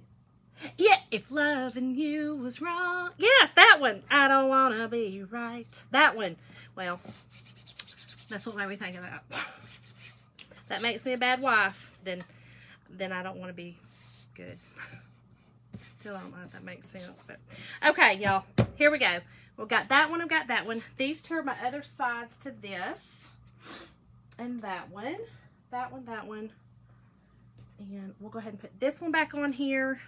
Yeah, if loving you was wrong. Yes, that one. I don't want to be right. That one. Well, that's what made me think of that. That makes me a bad wife. Then I don't want to be good. Still don't know if that makes sense. But okay, y'all. Here we go. We've got that one. I've got that one. These two are my other sides to this. And that one. That one. That one. And we'll go ahead and put this one back on here.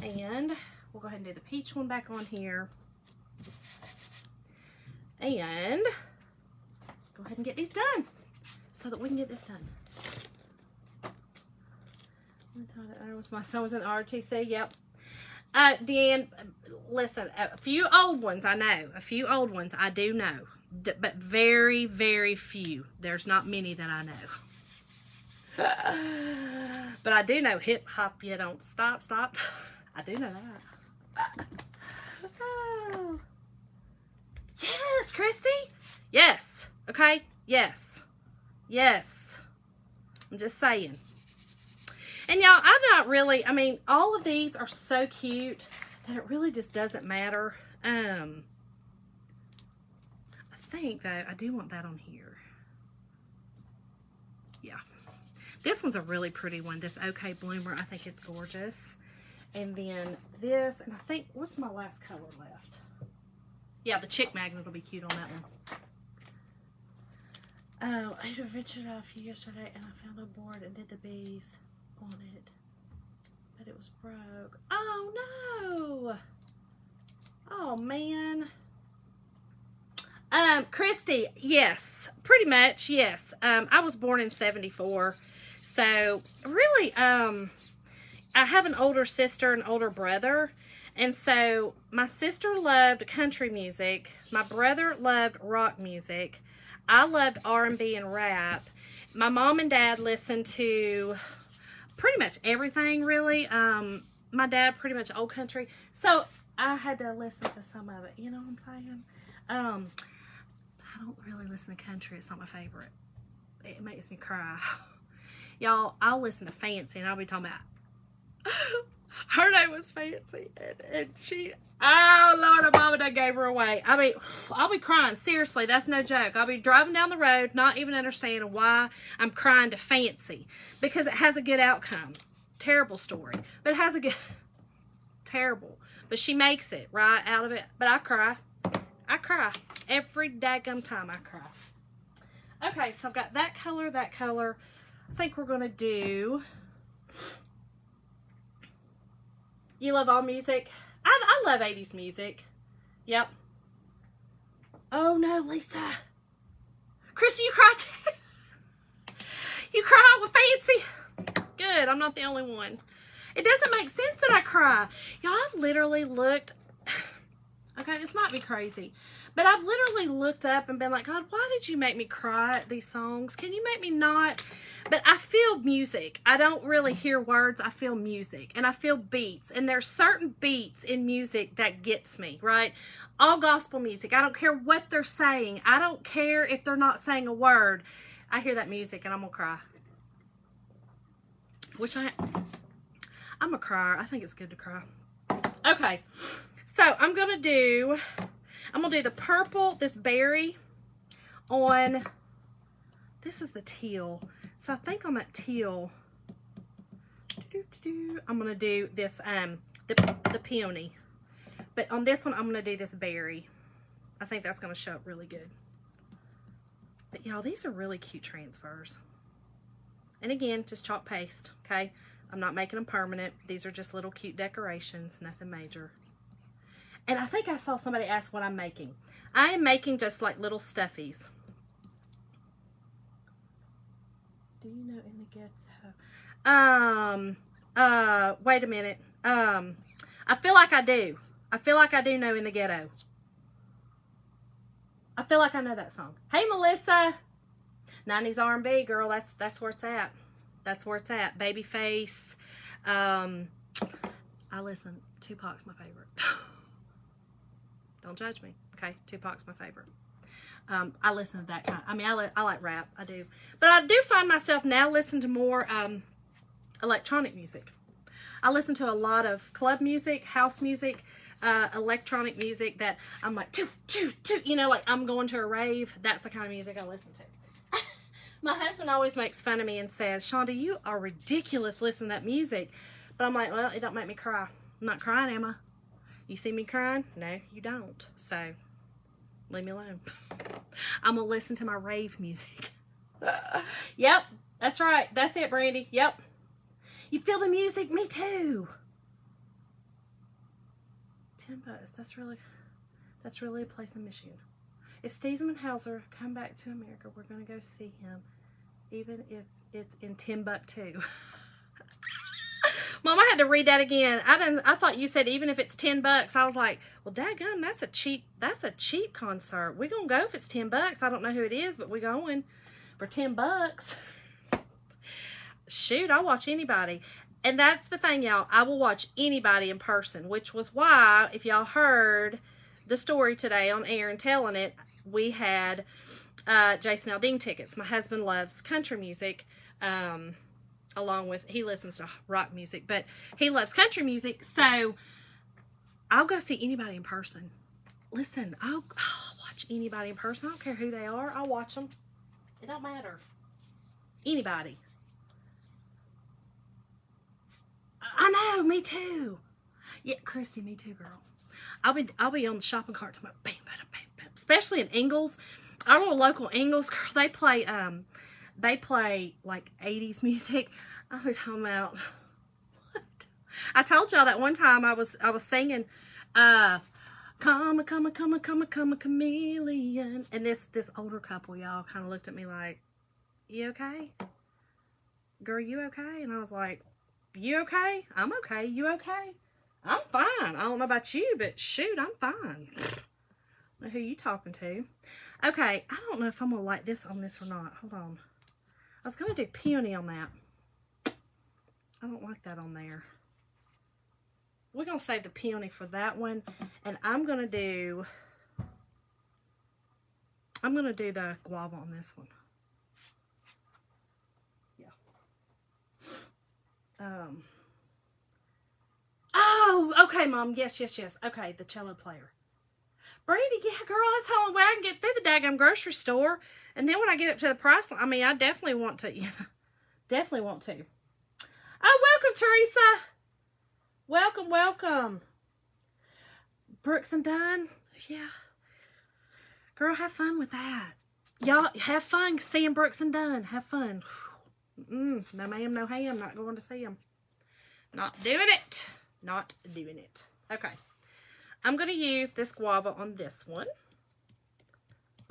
And we'll go ahead and do the peach one back on here. And go ahead and get these done so that we can get this done. My son was in RTC. Yep. Dan, listen, a few old ones I know. A few old ones I do know. But very, very few. There's not many that I know. But I do know hip hop, you don't stop. I do know that. Oh. Yes, Christy. Yes. Okay. Yes. Yes. I'm just saying. And y'all, I'm not really, I mean, all of these are so cute that it really just doesn't matter. I think, though, I do want that on here. Yeah. This one's a really pretty one. This OK Bloomer, I think it's gorgeous. And then this, and I think, what's my last color left? Yeah, the chick magnet will be cute on that one. Oh, I ventured off yesterday and I found a board and did the bees on it. But it was broke. Oh, no. Oh, man. Christy, yes, pretty much, yes. I was born in 74, so really, I have an older sister and older brother, and so my sister loved country music, my brother loved rock music, I loved R&B and rap, my mom and dad listened to pretty much everything, really. My dad, pretty much old country, so I had to listen to some of it, you know what I'm saying? I don't really listen to country. It's not my favorite. It makes me cry. Y'all, I'll listen to Fancy and I'll be talking about her name was Fancy and she, oh Lord, her mama done gave her away. I mean, I'll be crying. Seriously, that's no joke. I'll be driving down the road not even understanding why I'm crying to Fancy because it has a good outcome. Terrible story, but it has a good, terrible, but she makes it right out of it. But I cry. I cry. Every daggum time I cry. Okay, so I've got that color, that color. I think we're going to do... You love all music? I love 80s music. Yep. Oh, no, Lisa. Christy, you cry too? You cry with Fancy? Good, I'm not the only one. It doesn't make sense that I cry. Y'all, I've literally looked... Okay, this might be crazy, but I've literally looked up and been like, God, why did you make me cry at these songs? Can you make me not? But I feel music. I don't really hear words. I feel music and I feel beats. And there's certain beats in music that gets me, right? All gospel music. I don't care what they're saying. I don't care if they're not saying a word. I hear that music and I'm going to cry. I'm a crier. I think it's good to cry. Okay. So I'm going to do the purple, this berry on, this is the teal. So I think on that teal, I'm going to do this, the peony. But on this one, I'm going to do this berry. I think that's going to show up really good. But y'all, these are really cute transfers. And again, just chalk paste, okay? I'm not making them permanent. These are just little cute decorations, nothing major. And I think I saw somebody ask what I'm making. I am making just like little stuffies. Do you know in the ghetto? Wait a minute. I feel like I do. I feel like I do know In the Ghetto. I feel like I know that song. Hey, Melissa. 90s R&B, girl. That's where it's at. That's where it's at. Babyface. I listen. Tupac's my favorite. Don't judge me. Okay, Tupac's my favorite. I listen to that kind. I mean, I like rap. I do, but I do find myself now listening to more electronic music. I listen to a lot of club music, house music, electronic music that I'm like, you know, like I'm going to a rave. That's the kind of music I listen to. My husband always makes fun of me and says, Shonda, you are ridiculous listening to that music. But I'm like, well, it don't make me cry. I'm not crying, am I? You see me crying? No, you don't. So, leave me alone. I'm going to listen to my rave music. Yep, that's right. That's it, Brandy. Yep. You feel the music? Me too. $10. That's really a place in Michigan. If Stephen Hauser come back to America, we're going to go see him, even if it's in Timbuktu. Mom, I had to read that again. I thought you said even if it's $10. I was like, well, daggum, that's a cheap concert. We're gonna go if it's $10. I don't know who it is, but we're going for $10. Shoot, I'll watch anybody. And that's the thing, y'all. I will watch anybody in person, which was why, if y'all heard the story today on air and telling it, we had Jason Aldean tickets. My husband loves country music. Along with, he listens to rock music, but he loves country music, so I'll go see anybody in person. Listen, I'll watch anybody in person. I don't care who they are. I'll watch them. It don't matter. Anybody. I know, me too. Yeah, Christy, me too, girl. I'll be on the shopping cart tomorrow. Bam, bam, bam, bam. Especially in Ingalls. Our little local Ingalls, girl, they play like 80s music. I was talking about what? I told y'all that one time I was singing come a chameleon, and this older couple, y'all, kind of looked at me like, you okay? Girl, you okay? And I was like, you okay? I'm okay. You okay? I'm fine. I don't know about you, but shoot, I'm fine. I don't know who you talking to. Okay, I don't know if I'm gonna like this on this or not. Hold on. I was going to do peony on that. I don't like that on there. We're going to save the peony for that one. And I'm going to do the guava on this one. Yeah. Oh, okay, Mom. Yes. Okay, the cello player. Brandy, yeah, girl, that's the only way I can get through the daggum grocery store. And then when I get up to the price line, I mean, I definitely want to, definitely want to. Oh, welcome, Teresa. Welcome. Brooks and Dunn, yeah. Girl, have fun with that. Y'all, have fun seeing Brooks and Dunn. Have fun. No ma'am, no ham, not going to see them. Not doing it. Okay. I'm going to use this guava on this one.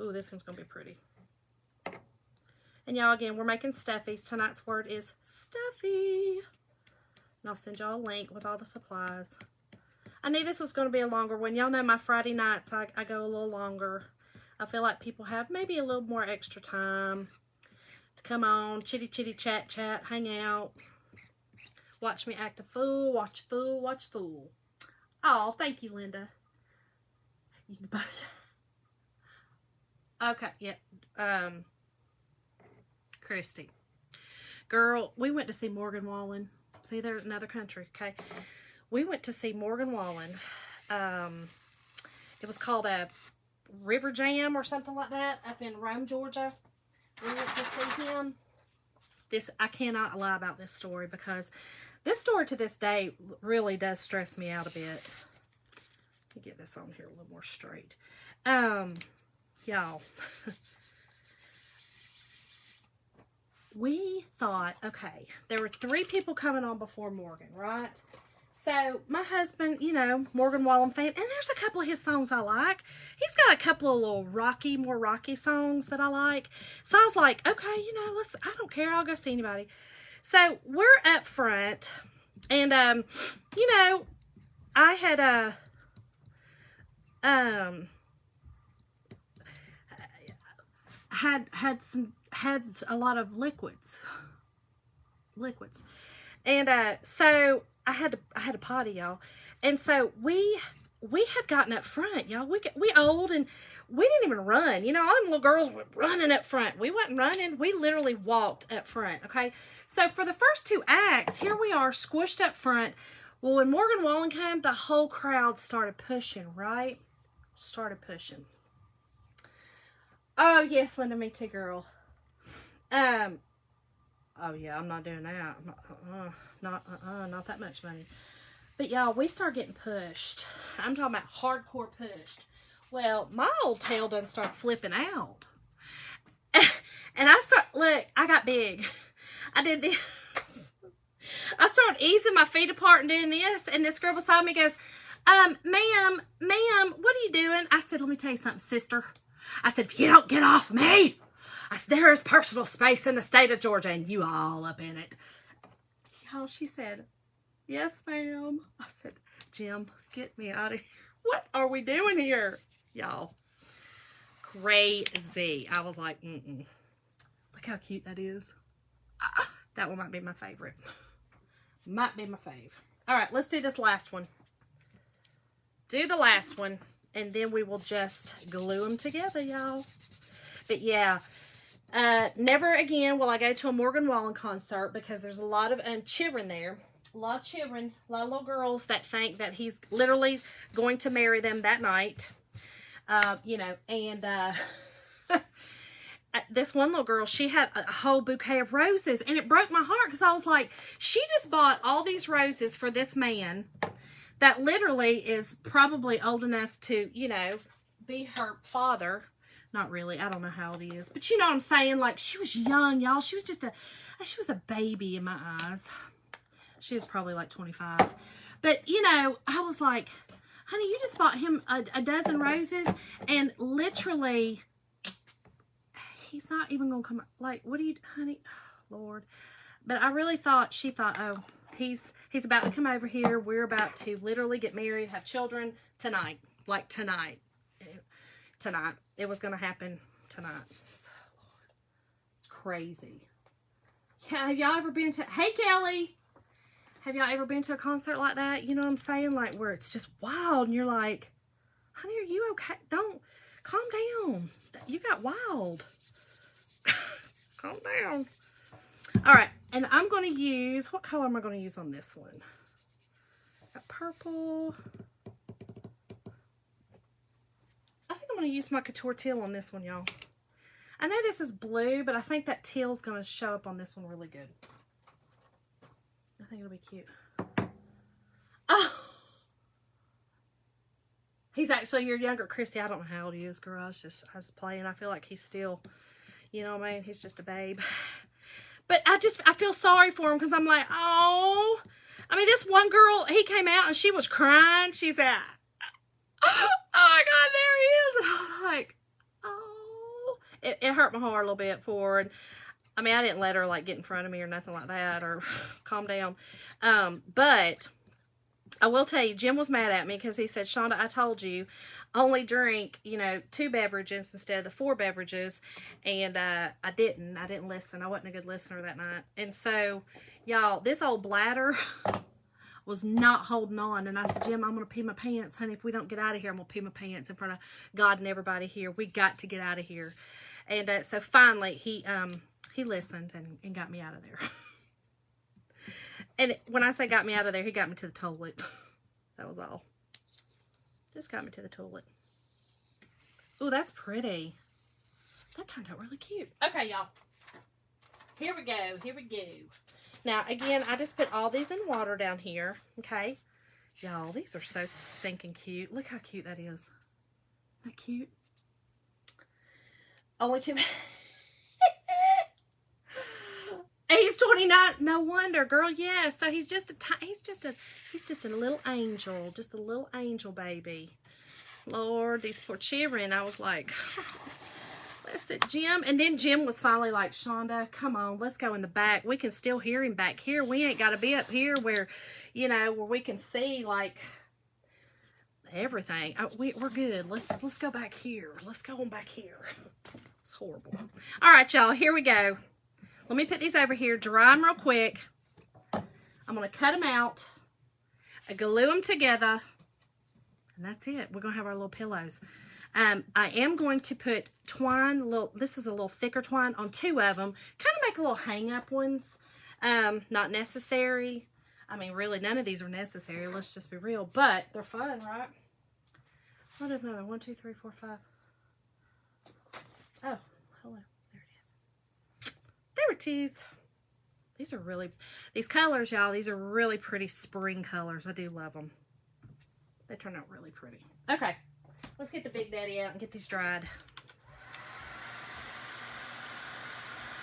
Ooh, this one's going to be pretty. And y'all, again, we're making Stuffies. Tonight's word is stuffy. And I'll send y'all a link with all the supplies. I knew this was going to be a longer one. Y'all know my Friday nights, I go a little longer. I feel like people have maybe a little more extra time to come on, chitty chat, hang out. Watch me act a fool, watch fool. Oh, thank you, Linda. You can both. Okay, yeah. Christy. Girl, we went to see Morgan Wallen. See, there's another country, okay? We went to see Morgan Wallen. It was called a River Jam or something like that up in Rome, Georgia. We went to see him. I cannot lie about this story because this story to this day really does stress me out a bit. Let me get this on here a little more straight. Y'all. We thought, okay, there were 3 people coming on before Morgan, right? So, my husband, you know, Morgan Wallen fan, and there's a couple of his songs I like. He's got a couple of little more rocky songs that I like. So, I was like, okay, you know, I don't care, I'll go see anybody. So, we're up front, and, you know, I had, had a lot of liquids. liquids. And so I had a potty, y'all. And so we had gotten up front, y'all. We old and we didn't even run. You know, all them little girls were running up front. We wasn't running. We literally walked up front, okay? So for the first 2 acts, here we are squished up front. Well, when Morgan Wallen came, the whole crowd started pushing, right? Started pushing. Oh, yes, Linda, me too, girl. Oh, yeah, I'm not doing that. Not that much money. But, y'all, we start getting pushed. I'm talking about hardcore pushed. Well, my old tail done start flipping out. And look, I got big. I did this. I started easing my feet apart and doing this. And this girl beside me goes, ma'am, what are you doing? I said, let me tell you something, sister. I said, if you don't get off me, I said, there is personal space in the state of Georgia and you all up in it. Y'all, she said, yes, ma'am. I said, Jim, get me out of here. What are we doing here? Y'all, crazy. I was like, Look how cute that is. That one might be my favorite. Might be my fave. All right, let's do this last one. Do the last one, and then we will just glue them together, y'all. But yeah, never again will I go to a Morgan Wallen concert because there's a lot of children there. A lot of children, a lot of little girls that think that he's literally going to marry them that night. You know, and this one little girl, she had a whole bouquet of roses, and it broke my heart because I was like, she just bought all these roses for this man that literally is probably old enough to, you know, be her father. Not really. I don't know how old he is, but you know what I'm saying? Like, she was young, y'all. She was just she was a baby in my eyes. She was probably like 25. But, you know, I was like, honey, you just bought him a dozen roses, and literally, he's not even going to come. Like, what do you, honey? Oh, Lord. But I really thought, she thought, oh, he's about to come over here. We're about to literally get married, have children tonight. Like, tonight. Tonight. It was going to happen tonight. It's crazy. Yeah, have y'all ever been to, hey, Kelly. Have y'all ever been to a concert like that? You know what I'm saying? Like, where it's just wild, and you're like, honey, are you okay? Don't, calm down. You got wild. Calm down. All right, and I'm going to use, what color am I going to use on this one? Got purple. I think I'm going to use my Couture Teal on this one, y'all. I know this is blue, but I think that teal's going to show up on this one really good. I think it'll be cute. Oh! He's actually your younger Christy. I don't know how old he is, girl. I was playing. I feel like he's still, you know what I mean? He's just a babe. But I feel sorry for him because I'm like, oh. I mean, this one girl, he came out and she was crying. She said, oh my God, there he is. And I was like, oh. It hurt my heart a little bit for her. And I mean, I didn't let her like get in front of me or nothing like that or calm down. But I will tell you, Jim was mad at me because he said, Shonda, I told you, only drink, you know, 2 beverages instead of the 4 beverages. And I didn't listen. I wasn't a good listener that night. And so, y'all, this old bladder was not holding on. And I said, Jim, I'm going to pee my pants. Honey, if we don't get out of here, I'm going to pee my pants in front of God and everybody here. We got to get out of here. And so finally, he listened and got me out of there. And when I say got me out of there, he got me to the toilet. That was all. Just got me to the toilet. Ooh, that's pretty. That turned out really cute. Okay, y'all. Here we go. Here we go. Now, again, I just put all these in water down here. Okay? Y'all, these are so stinking cute. Look how cute that is. Isn't that cute? Only 2... He's 29. No wonder, girl. Yeah. So he's just a little angel, just a little angel baby. Lord, these poor children. I was like, listen, Jim. And then Jim was finally like, Shonda, come on, let's go in the back. We can still hear him back here. We ain't got to be up here where, you know, where we can see like everything. We're good. Let's go back here. Let's go on back here. It's horrible. All right, y'all. Here we go. Let me put these over here, dry them real quick. I'm going to cut them out. I glue them together. And that's it. We're going to have our little pillows. I am going to put twine, this is a little thicker twine, on 2 of them. Kind of make little hang-up ones. Not necessary. I mean, really, none of these are necessary. Let's just be real. But they're fun, right? What is another? 1, 2, 3, 4, 5. Oh, hello. There it is. There it is. These are really, these colors, y'all, these are really pretty spring colors. I do love them. They turn out really pretty. Okay, let's get the Big Daddy out and get these dried.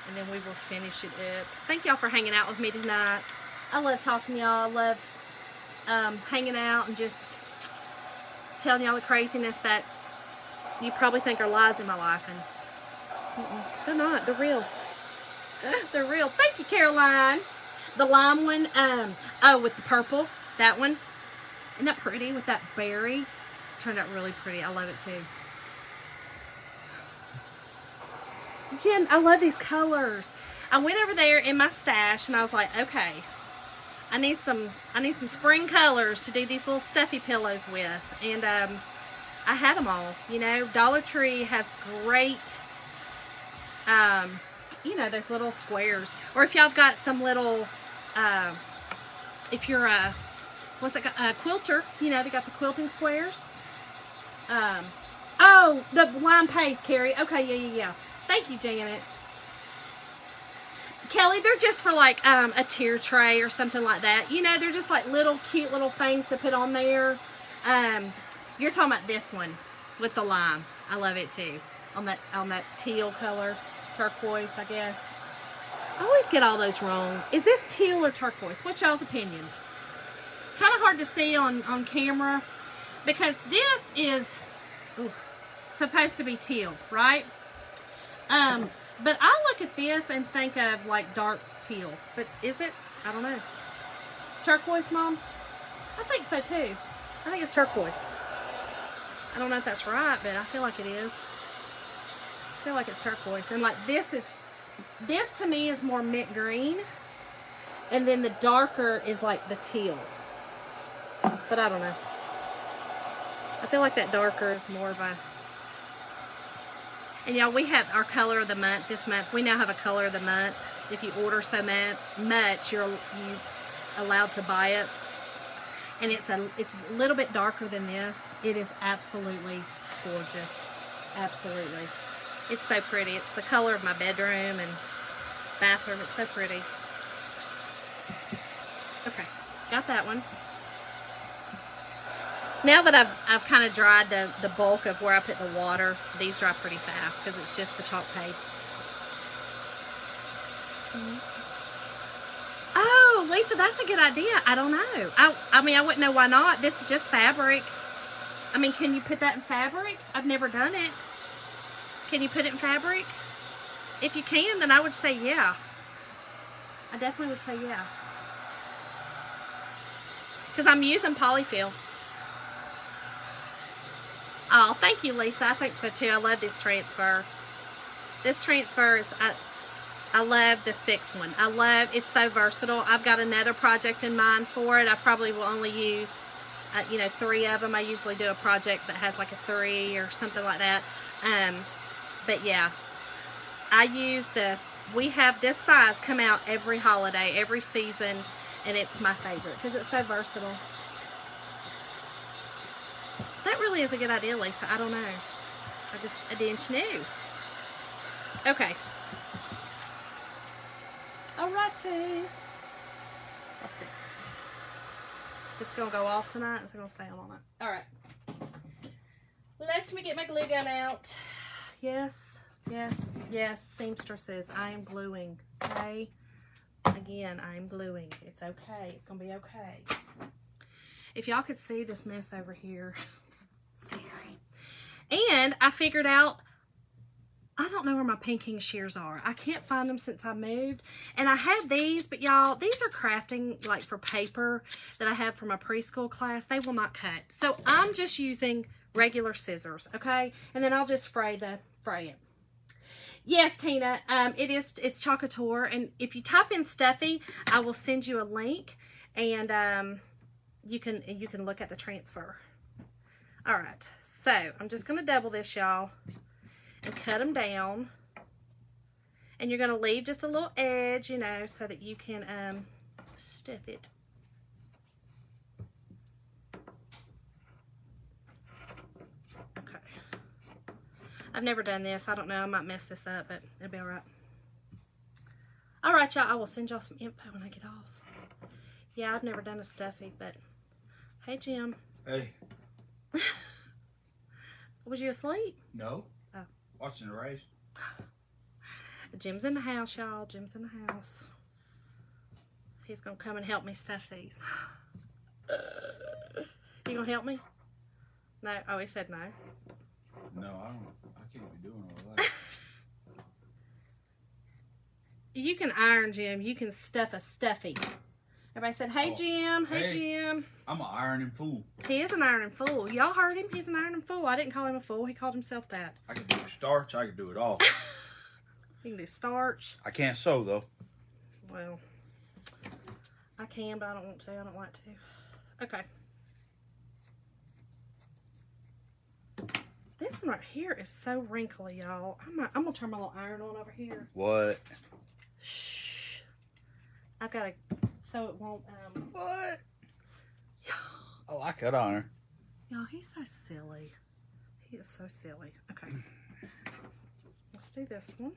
And then we will finish it up. Thank y'all for hanging out with me tonight. I love talking to y'all. I love hanging out and just telling y'all the craziness that you probably think are lies in my life. And they're not. They're real. They're real. Thank you, Caroline. The lime one, oh, with the purple, that one. Isn't that pretty with that berry? Turned out really pretty. I love it too. Jen, I love these colors. I went over there in my stash and I was like, okay, I need some spring colors to do these little stuffy pillows with. And I had them all. You know, Dollar Tree has great you know, those little squares. Or if y'all have got some little, if you're a, what's it, a quilter, you know, they got the quilting squares. Oh, the lime paste, Carrie. Okay, yeah. Thank you, Janet. Kelly, they're just for like a tier tray or something like that. You know, they're just like little cute little things to put on there. You're talking about this one with the lime. I love it too. On that teal color. Turquoise, I guess. I always get all those wrong. Is this teal or turquoise? What's y'all's opinion? It's kind of hard to see on camera because this is supposed to be teal, right? But I look at this and think of like dark teal. But is it? I don't know. Turquoise, Mom? I think so too. I think it's turquoise. I don't know if that's right, but I feel like it is. I feel like it's turquoise. And like this to me is more mint green. And then the darker is like the teal. But I don't know. I feel like that darker is more of a... And y'all, we have our color of the month this month. We now have a color of the month. If you order so much, you're allowed to buy it. And it's a little bit darker than this. It is absolutely gorgeous. Absolutely. It's so pretty. It's the color of my bedroom and bathroom. It's so pretty. Okay, got that one. Now that I've kind of dried the bulk of where I put the water, these dry pretty fast because it's just the chalk paste. Oh, Lisa, that's a good idea. I don't know. I mean, I wouldn't know why not. This is just fabric. I mean, can you put that in fabric? I've never done it. Can you put it in fabric? If you can, then I would say yeah. I definitely would say yeah. Because I'm using polyfill. Oh, thank you, Lisa. I think so too. I love this transfer. This transfer is, I love the 6 one. I love, it's so versatile. I've got another project in mind for it. I probably will only use, you know, 3 of them. I usually do a project that has like a 3 or something like that. But yeah, I use we have this size come out every holiday, every season, and it's my favorite because it's so versatile. That really is a good idea, Lisa. I don't know. I didn't know. Okay. Alrighty. That's 6. It's gonna go off tonight. It's gonna stay on all night. All right. Let me get my glue gun out. Yes, seamstresses. I am gluing. Okay. Again, I am gluing. It's okay. It's gonna be okay. If y'all could see this mess over here. Scary. And I figured out, I don't know where my pinking shears are. I can't find them since I moved. And I had these, but y'all, these are crafting like for paper that I have for my preschool class. They will not cut. So I'm just using regular scissors, okay? And then I'll just fray it. Yes, Tina. It's Chocator, and if you type in Stuffy, I will send you a link, and you can look at the transfer. All right. So I'm just gonna double this, y'all, and cut them down. And you're gonna leave just a little edge, you know, so that you can stuff it. Okay. I've never done this. I don't know. I might mess this up, but it'll be all right. All right, y'all. I will send y'all some info when I get off. Yeah, I've never done a stuffy, but hey, Jim. Hey. Was you asleep? No. Oh. Watching the race. Jim's in the house, y'all. Jim's in the house. He's gonna come and help me stuff these. You gonna help me? No. Oh, he said no. No, I can't be doing all that. You can iron, Jim. You can stuff a stuffy. Everybody said, hey, Jim. Hey, Jim. I'm an ironing fool. He is an ironing fool. Y'all heard him. He's an ironing fool. I didn't call him a fool. He called himself that. I can do starch. I can do it all. You can do starch. I can't sew, though. Well, I can, but I don't want to. I don't like to. Okay. This one right here is so wrinkly, y'all. I'm going to turn my little iron on over here. What? Shh. I've got to, so it won't, What? I like that iron. Y'all, he's so silly. He is so silly. Okay. Let's do this one.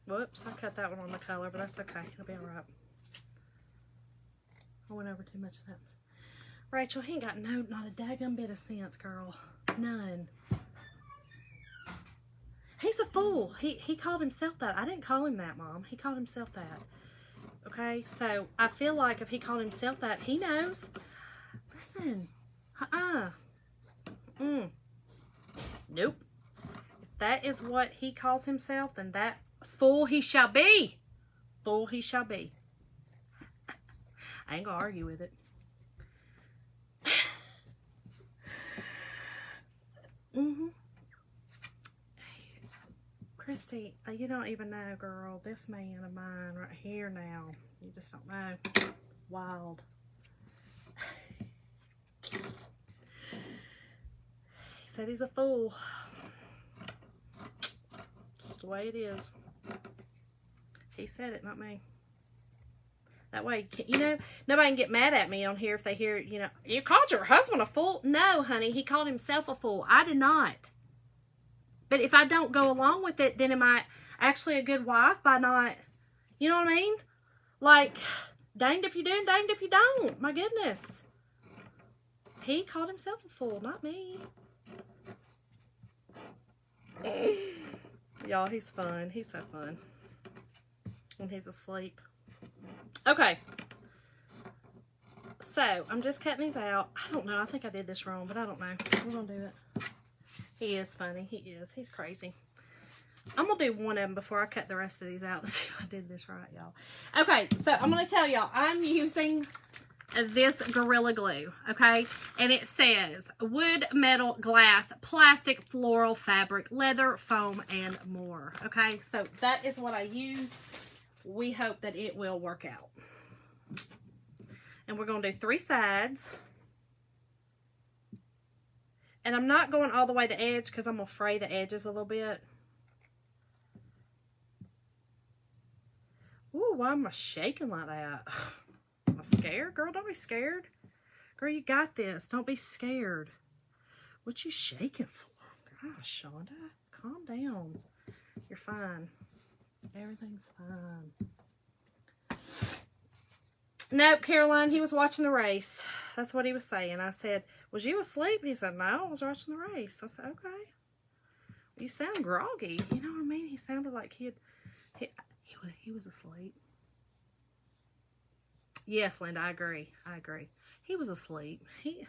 Whoops, I cut that one on the color, but that's okay. It'll be all right. I went over too much of that. Rachel, he ain't got not a daggum bit of sense, girl. None. He's a fool. He called himself that. I didn't call him that, Mom. He called himself that. Okay, so I feel like if he called himself that, he knows. Listen. Nope. If that is what he calls himself, then that fool he shall be. Fool he shall be. I ain't gonna argue with it. Christy, you don't even know, girl. This man of mine right here now. You just don't know. Wild. He said he's a fool. Just the way it is. He said it, not me. That way, you know, nobody can get mad at me on here if they hear, you know, you called your husband a fool. No, honey, he called himself a fool. I did not. But if I don't go along with it, then am I actually a good wife by not, you know what I mean? Like, danged if you do, danged if you don't. My goodness. He called himself a fool, not me. Y'all, he's fun. He's so fun. When he's asleep. Okay. So, I'm just cutting these out. I don't know. I think I did this wrong, but I don't know. We're going to do it. He is funny. He is. He's crazy. I'm going to do one of them before I cut the rest of these out to see if I did this right, y'all. Okay, so I'm going to tell y'all, I'm using this Gorilla Glue, okay? And it says wood, metal, glass, plastic, floral, fabric, leather, foam, and more, okay? So that is what I use. We hope that it will work out. And we're going to do 3 sides. And I'm not going all the way to the edge because I'm going to fray the edges a little bit. Ooh, why am I shaking like that? Am I scared? Girl, don't be scared. Girl, you got this. Don't be scared. What you shaking for? Gosh, Shonda, calm down. You're fine. Everything's fine. Nope, Caroline, he was watching the race. That's what he was saying. I said, was you asleep? He said, no, I was watching the race. I said, okay. You sound groggy. You know what I mean? He sounded like he was asleep. Yes, Linda, I agree. I agree. He was asleep. He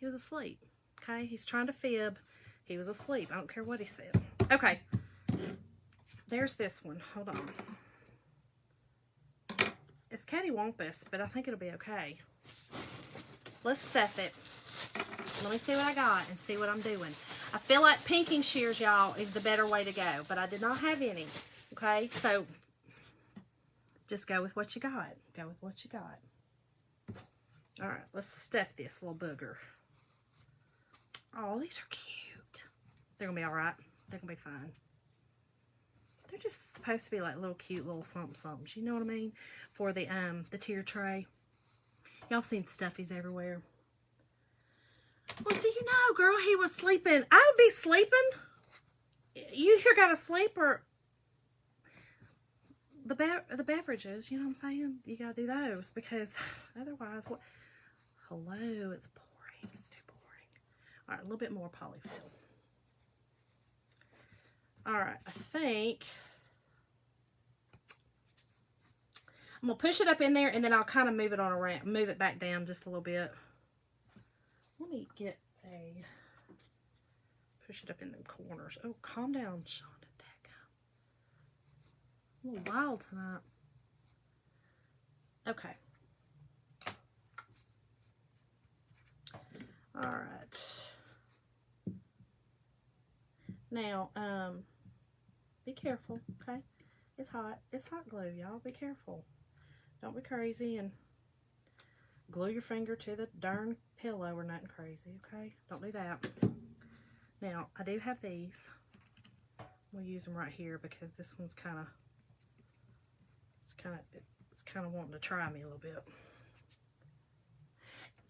was asleep. Okay? He's trying to fib. He was asleep. I don't care what he said. Okay. There's this one. Hold on. It's cattywampus, but I think it'll be okay. let's stuff it. Let me see what I got and see what I'm doing. I feel like pinking shears, y'all, is the better way to go, but I did not have any. Okay, so just go with what you got. Go with what you got. All right, let's stuff this little booger. Oh, these are cute. They're gonna be all right. They're gonna be fine. They're just supposed to be like little cute little somethings. You know what I mean? For the tier tray. Y'all seen Stuffies everywhere. Well, so you know, girl, he was sleeping. I would be sleeping. You either gotta sleep or the beverages. You know what I'm saying? You gotta do those because otherwise, what? Hello, it's boring. It's too boring. All right, a little bit more polyfill. All right, I think I'm gonna push it up in there, and then I'll kind of move it on around, move it back down just a little bit. Let me get a push it up in them corners. Oh, calm down, Shonda. A little wild tonight. Okay. All right. Now, be careful, okay? It's hot. It's hot glue, y'all. Be careful. Don't be crazy and glue your finger to the darn pillow or nothing crazy, okay? Don't do that. Now, I do have these. We'll use them right here because this one's kind of, it's kind of wanting to try me a little bit.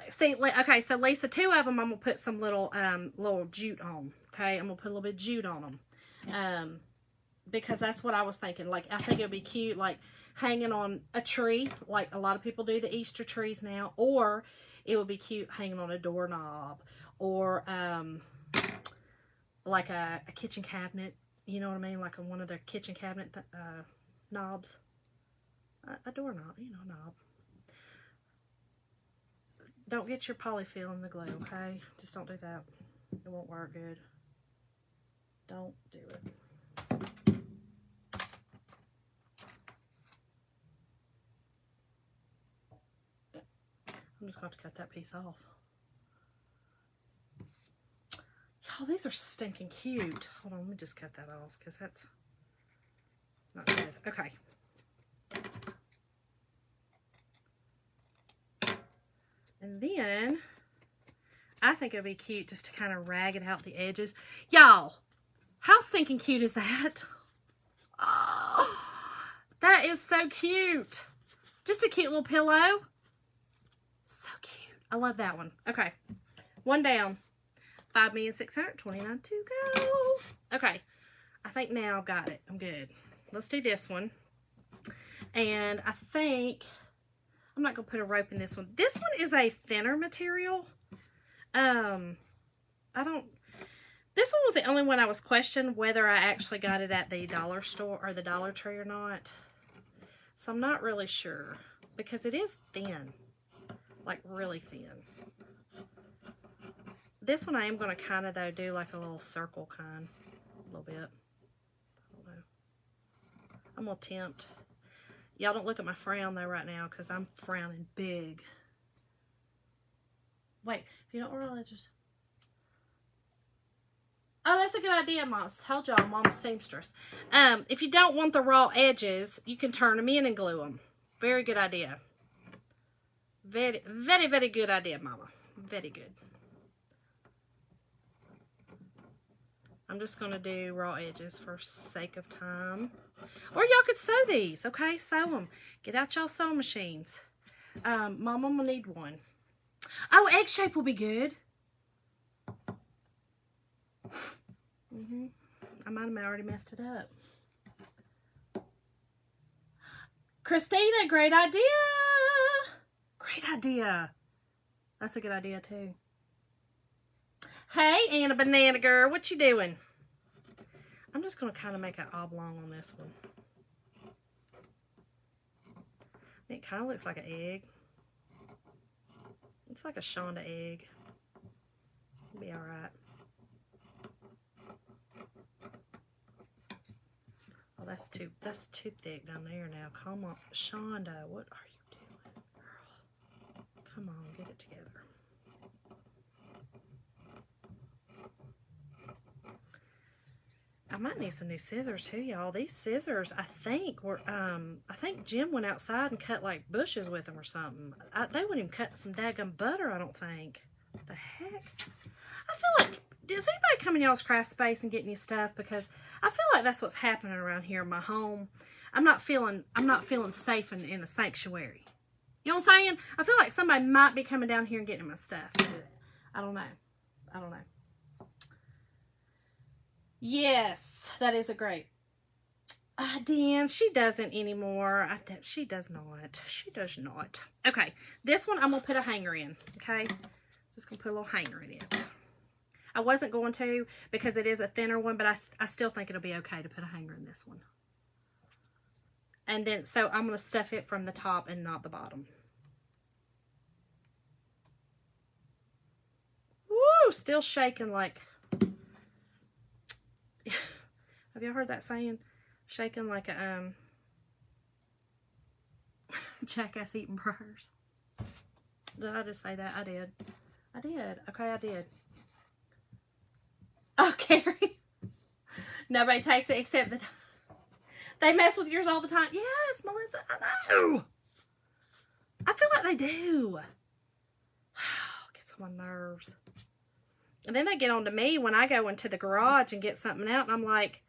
See, okay, so Lisa, 2 of them I'm gonna put some little jute on. Okay, I'm gonna put a little bit of jute on them, because that's what I was thinking. Like, I think it would be cute, like hanging on a tree, like a lot of people do the Easter trees now, or it would be cute hanging on a doorknob, or like a kitchen cabinet. You know what I mean? Like one of their kitchen cabinet knobs, a doorknob, you know, knob. Don't get your polyfill in the glue, okay? Just don't do that. It won't work good. Don't do it. I'm just going to have to cut that piece off. Y'all, these are stinking cute. Hold on, let me just cut that off because that's not good. Okay. And then, I think it would be cute just to kind of rag it out the edges. Y'all, how stinking cute is that? Oh, that is so cute. Just a cute little pillow. So cute. I love that one. Okay, one down. 5,629 to go. Okay, I think now I've got it. I'm good. Let's do this one. And I think I'm not going to put a rope in this one. This one is a thinner material. This one was the only one I was questioning whether I actually got it at the dollar store or the Dollar Tree or not. So I'm not really sure because it is thin, like really thin. This one I am going to kind of, though, do like a little circle kind, a little bit. I don't know. I'm going to tempt. Y'all don't look at my frown, though, right now, because I'm frowning big. Wait, if you don't want to just... Oh, that's a good idea, Mom. Told y'all, Mom's seamstress. If you don't want the raw edges, you can turn them in and glue them. Very good idea. Very, very, very good idea, Mama. Very good. I'm just going to do raw edges for sake of time. Or y'all could sew these, okay? Sew them. Get out y'all sewing machines. Mama will need one. Oh, egg shape will be good. I might have already messed it up. Christina, great idea. Great idea. That's a good idea, too. Hey, Anna Banana Girl, what you doing? I'm just going to kind of make an oblong on this one. It kind of looks like an egg. It's like a Shonda egg. It'll be all right. Oh, that's too thick down there now. Come on, Shonda, what are you doing, girl? Come on, get it together. I might need some new scissors too, y'all. These scissors, I think Jim went outside and cut like bushes with them or something. They wouldn't even cut some daggum butter, I don't think. What the heck? I feel like, does anybody come in y'all's craft space and get new stuff? Because I feel like that's what's happening around here in my home. I'm not feeling safe in a sanctuary. You know what I'm saying? I feel like somebody might be coming down here and getting my stuff. I don't know. Yes, that is a great. Dan, she doesn't anymore. She does not. She does not. Okay, this one I'm going to put a hanger in, okay? Just going to put a little hanger in it. I wasn't going to because it is a thinner one, but I still think it'll be okay to put a hanger in this one. And then, so I'm going to stuff it from the top and not the bottom. Woo! Still shaking like... Have y'all heard that saying? Shaking like a jackass eating burgers. Did I just say that? I did. Okay, I did. Oh, Carrie. Nobody takes it except that they mess with yours all the time. Yes, Melissa, I know. I feel like they do. Gets on my nerves. And then they get on to me when I go into the garage and get something out, and I'm like,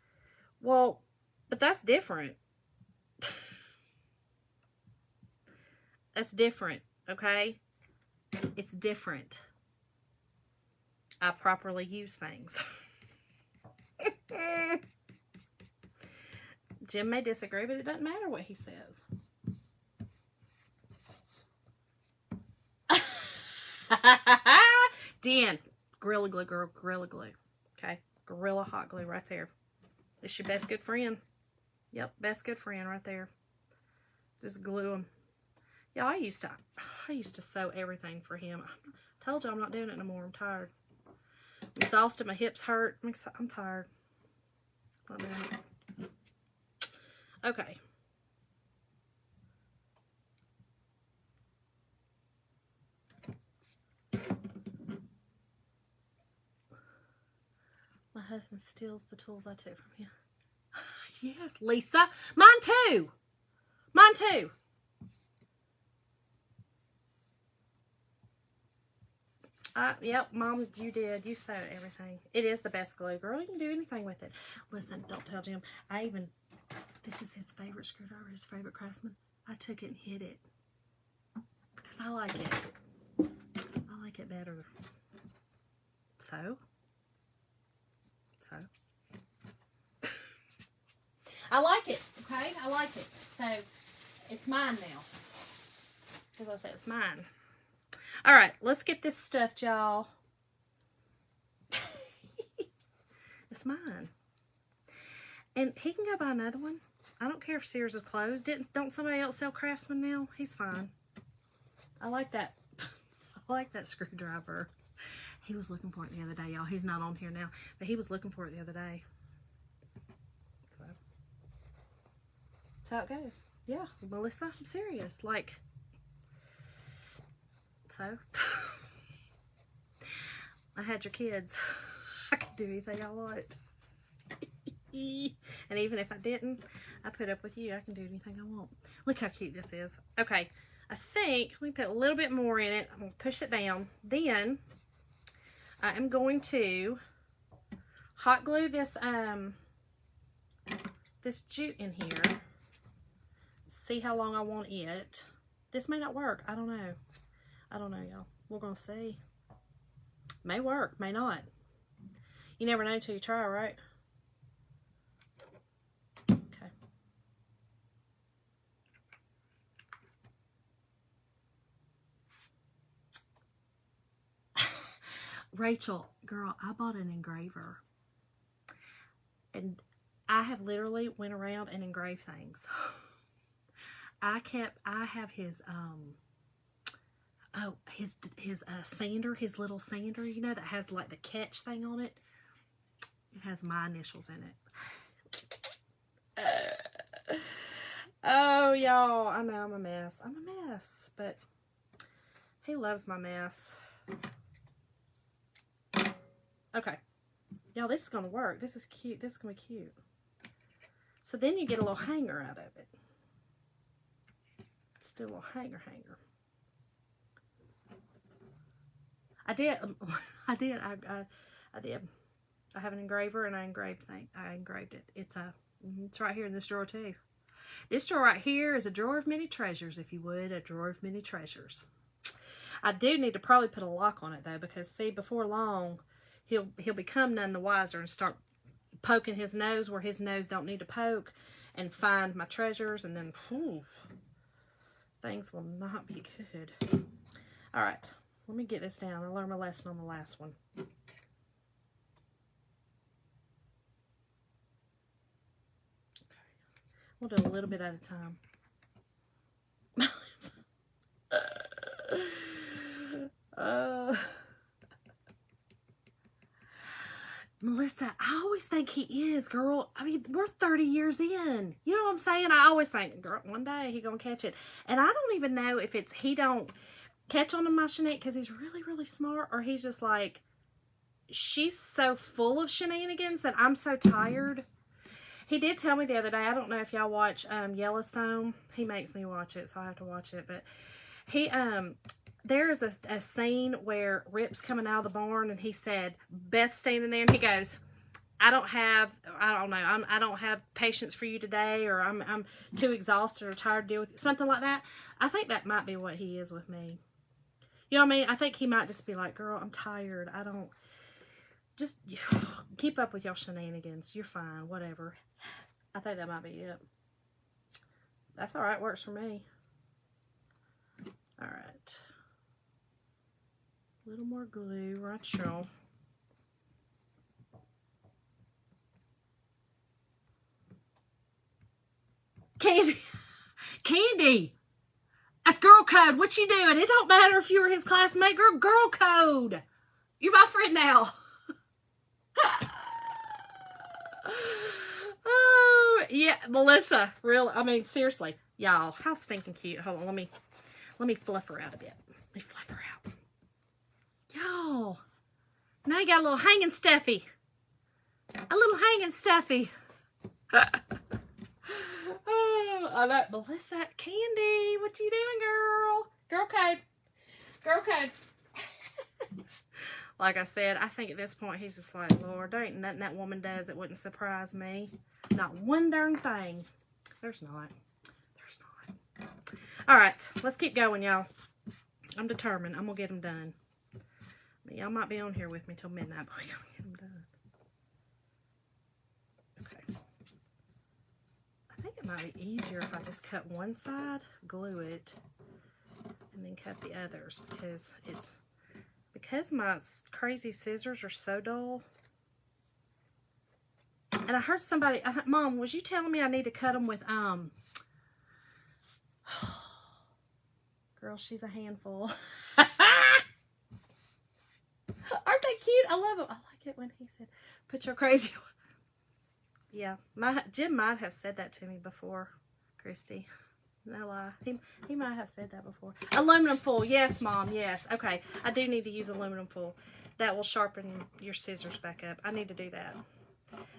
well, but that's different. That's different, okay? It's different. I properly use things. Jim may disagree, but it doesn't matter what he says. Dan, Gorilla Glue, girl, Gorilla Glue. Okay, Gorilla Hot Glue right there. It's your best good friend. Yep, best good friend right there. Just glue them. Yeah, I used to sew everything for him. I told you I'm not doing it no more. I'm tired. I'm exhausted. My hips hurt. I'm tired. Not doing it. Okay. My husband steals the tools I took from him. Yes, Lisa. Mine too. Mine too. Yep, Mom, you did. You sewed everything. It is the best glue, girl. You can do anything with it. Listen, don't tell Jim. This is his favorite screwdriver, his favorite Craftsman. I took it and hid it. Because I like it. I like it better. So. I like it, okay? I like it. So, it's mine now. As I said, it's mine. All right, let's get this stuffed, y'all. It's mine. And he can go buy another one. I don't care if Sears is closed. Don't somebody else sell Craftsman now? He's fine. I like that. I like that screwdriver. He was looking for it the other day, y'all. He's not on here now, but he was looking for it the other day. So, that's how it goes. Yeah, Melissa, I'm serious. Like, so, I had your kids. I could do anything I want. And even if I didn't, I put up with you. I can do anything I want. Look how cute this is. Okay, I think, let me put a little bit more in it. I'm going to push it down. Then, I am going to hot glue this, this jute in here. See how long I want it. This may not work. I don't know. I don't know, y'all. We're going to see. May work, may not. You never know until you try, right? Okay. Rachel, girl, I bought an engraver. And I have literally went around and engraved things. I have his, his sander, his little sander, you know, that has like the catch thing on it. It has my initials in it. Oh, y'all, I know I'm a mess. I'm a mess, but he loves my mess. Okay. Y'all, this is going to work. This is cute. This is going to be cute. So then you get a little hanger out of it. Just do a little hanger. I did. I have an engraver and I engraved it. It's right here in this drawer too. This drawer right here is a drawer of many treasures, if you would, a drawer of many treasures. I do need to probably put a lock on it though, because see, before long, he'll become none the wiser and start poking his nose where his nose don't need to poke and find my treasures, and then whew, things will not be good. All right, let me get this down. I learned my lesson on the last one. We'll do a little bit at a time. Melissa, I always think he is, girl. I mean, we're 30 years in. You know what I'm saying? I always think, girl, one day he gonna catch it. And I don't even know if it's he don't catch on to my shenanigans because he's really, really smart, or he's just like, she's so full of shenanigans that I'm so tired. He did tell me the other day, I don't know if y'all watch Yellowstone. He makes me watch it, so I have to watch it. But he, there is a scene where Rip's coming out of the barn, and he said, Beth's standing there, and he goes, I don't have patience for you today, or I'm too exhausted or tired to deal with it. Something like that. I think that might be what he is with me. You know what I mean? I think he might just be like, girl, I'm tired. Just keep up with your shenanigans. You're fine. Whatever. I think that might be it. That's all right. Works for me. All right. A little more glue, right, y'all. Candy. That's girl code. What you doing? It don't matter if you were his classmate. Girl code. You're my friend now. Oh, yeah, Melissa, really, I mean, seriously, y'all, how stinking cute. Hold on, let me fluff her out a bit. Let me fluff her out. Y'all, now you got a little hanging stuffy. A little hanging stuffy. Oh, I like Melissa. Candy, what you doing, girl? Girl code. Girl code. Like I said, I think at this point he's just like, Lord, there ain't nothing that woman does that wouldn't surprise me. Not one darn thing. There's not. There's not. All right, let's keep going, y'all. I'm determined. I'm going to get them done. Y'all might be on here with me till midnight, but we're going to get them done. Okay. I think it might be easier if I just cut one side, glue it, and then cut the others, because my crazy scissors are so dull. And I heard somebody, Mom, was you telling me I need to cut them with, girl, she's a handful. Aren't they cute? I love them. I like it when he said, put your crazy one. Yeah, Jim might have said that to me before, Christy. No lie. He might have said that before. Aluminum foil. Yes, Mom. Yes. Okay. I do need to use aluminum foil. That will sharpen your scissors back up. I need to do that.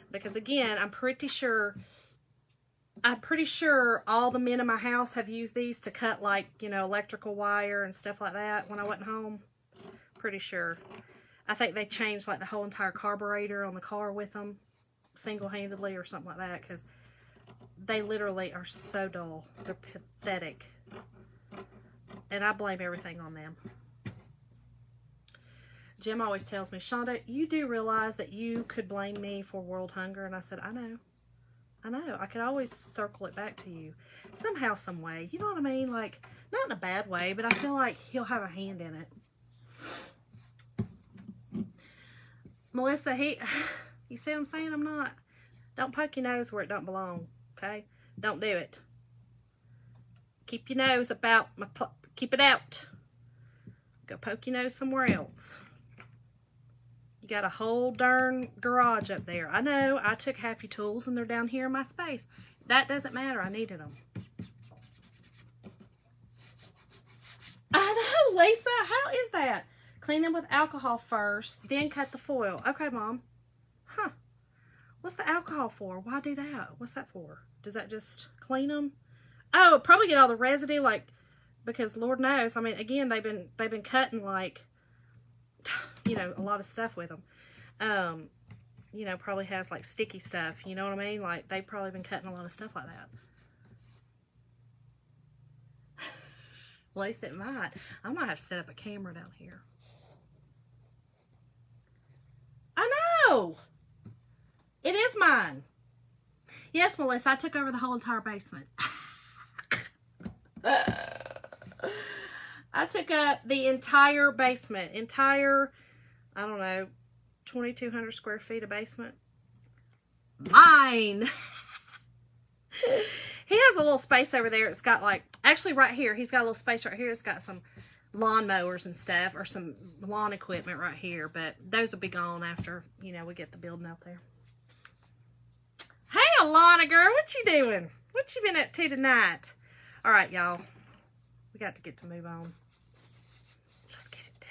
Because again, I'm pretty sure all the men in my house have used these to cut, like, you know, electrical wire and stuff like that when I wasn't home. Pretty sure. I think they changed like the whole entire carburetor on the car with them single-handedly or something like that, because they literally are so dull. They're pathetic. And I blame everything on them. Jim always tells me, Shonda, you do realize that you could blame me for world hunger? And I said, I know. I know. I could always circle it back to you. Somehow, some way. You know what I mean? Like, not in a bad way, but I feel like he'll have a hand in it. Melissa, you see what I'm saying? I'm not. Don't poke your nose where it don't belong. Okay? Don't do it. Keep your nose about keep it out. Go poke your nose somewhere else. You got a whole darn garage up there. I know. I took half your tools and they're down here in my space. That doesn't matter. I needed them. I know, Lisa. How is that? Clean them with alcohol first, then cut the foil. Okay, Mom. Huh. What's the alcohol for? Why do that? What's that for? Does that just clean them? Oh, probably get all the residue, like, because Lord knows, I mean, again, they've been cutting, like, you know, a lot of stuff with them. You know, probably has, like, sticky stuff, you know what I mean? Like, they've probably been cutting a lot of stuff like that. At least it might. I might have to set up a camera down here. I know! It is mine. Yes, Melissa, I took over the whole entire basement. I took up the entire basement. I don't know, 2,200 square feet of basement. Mine! He has a little space over there. It's got like, actually right here, he's got a little space right here. It's got some lawn mowers and stuff, or some lawn equipment right here. But those will be gone after, you know, we get the building out there. Hey, Alana, girl, what you doing? What you been up to tonight? All right, y'all. We got to get to move on. Let's get it done.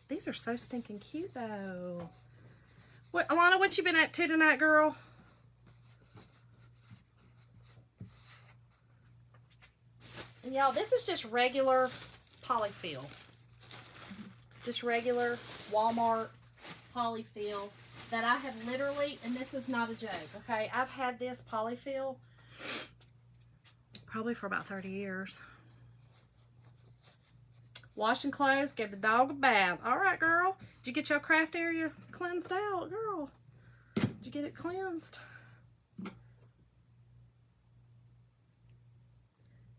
These are so stinking cute, though. What, Alana, what you been up to tonight, girl? And y'all, this is just regular polyfill. Just regular Walmart polyfill that I have literally, and this is not a joke, okay? I've had this polyfill probably for about 30 years. Washing clothes, gave the dog a bath. All right, girl. Did you get your craft area cleansed out, girl? Did you get it cleansed?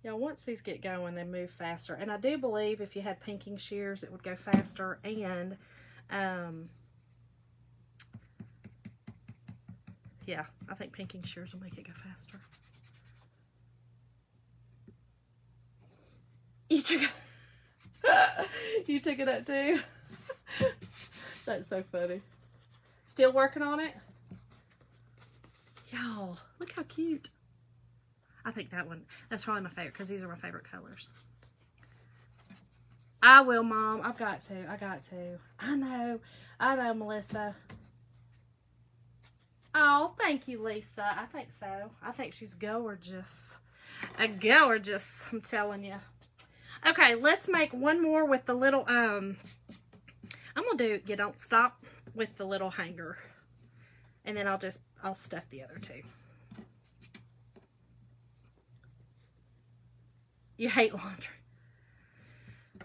Yeah, once these get going, they move faster. And I do believe if you had pinking shears, it would go faster. And, yeah, I think pinking shears will make it go faster. You took it, you took it up too? That's so funny. Still working on it? Y'all, look how cute. I think that one, that's probably my favorite because these are my favorite colors. I will, Mom. I've got to. I got to. I know, Melissa. Oh, thank you, Lisa. I think so. I think she's gorgeous. Gorgeous, I'm telling you. Okay, let's make one more with the little, I'm going to do, you don't stop with the little hanger. And then I'll stuff the other two. You hate laundry.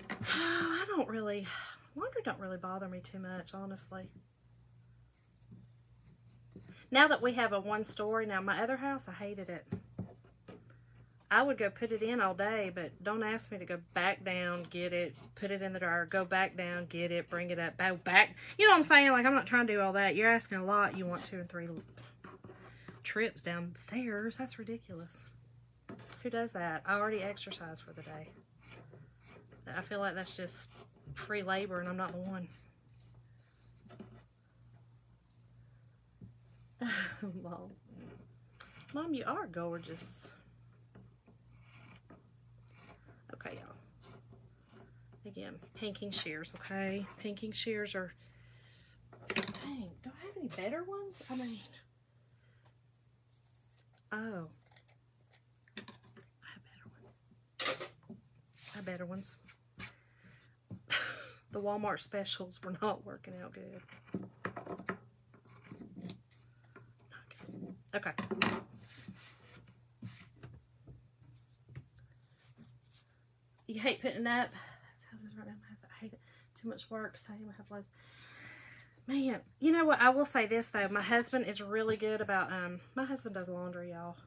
I don't really, laundry don't really bother me too much, honestly. Now that we have a one story, now my other house, I hated it. I would go put it in all day, but don't ask me to go back down, get it, put it in the dryer, go back down, get it, bring it up, go back. You know what I'm saying? Like, I'm not trying to do all that. You're asking a lot. You want 2 and 3 trips downstairs. That's ridiculous. Who does that? I already exercised for the day. I feel like that's just free labor, and I'm not the one. Mom, you are gorgeous. Okay, y'all. Again, pinking shears, okay? Pinking shears are... Dang, do I have any better ones? I mean... Oh. I have better ones. The Walmart specials were not working out good. Okay. You hate putting it up. That's how it is right now. I hate it. Too much work. So I have loads. Man, you know what? I will say this though. My husband is really good about. My husband does laundry, y'all.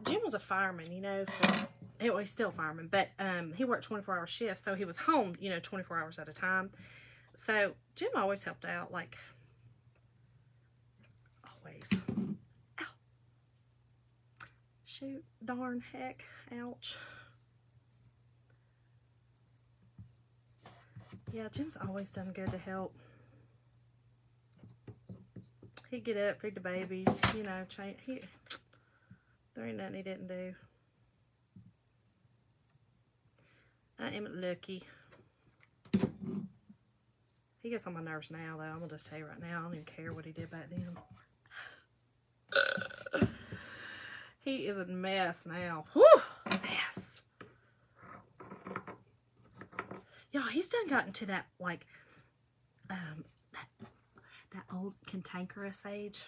Jim was a fireman, you know. He's still a fireman, but he worked 24-hour shifts, so he was home, you know, 24 hours at a time. So Jim always helped out, like always. Ow. Shoot, darn heck, ouch. Yeah, Jim's always done good to help. He'd get up, feed the babies, you know, there ain't nothing he didn't do. I am lucky. He gets on my nerves now, though. I'm going to just tell you right now, I don't even care what he did back then. He is a mess now. Whew! Mess. Y'all, he's done gotten to that, like, that old cantankerous age.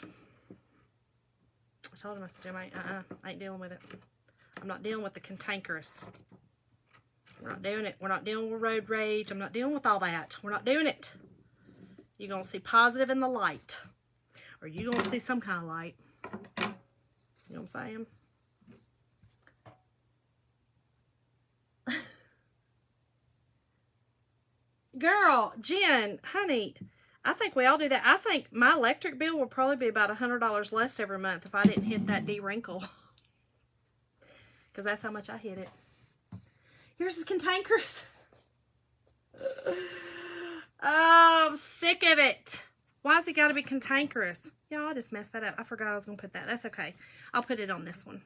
I told him, I said, Jim, I ain't dealing with it. I'm not dealing with the cantankerous. We're not doing it. We're not dealing with road rage. I'm not dealing with all that. We're not doing it. You're going to see positive in the light. Or you're going to see some kind of light. You know what I'm saying? Girl, Jen, honey, I think we all do that. I think my electric bill will probably be about $100 less every month if I didn't hit that de-wrinkle. Because that's how much I hit it. Yours is cantankerous. Oh, I'm sick of it. Why's it got to be cantankerous? Y'all, I just messed that up. I forgot I was going to put that. That's okay. I'll put it on this one.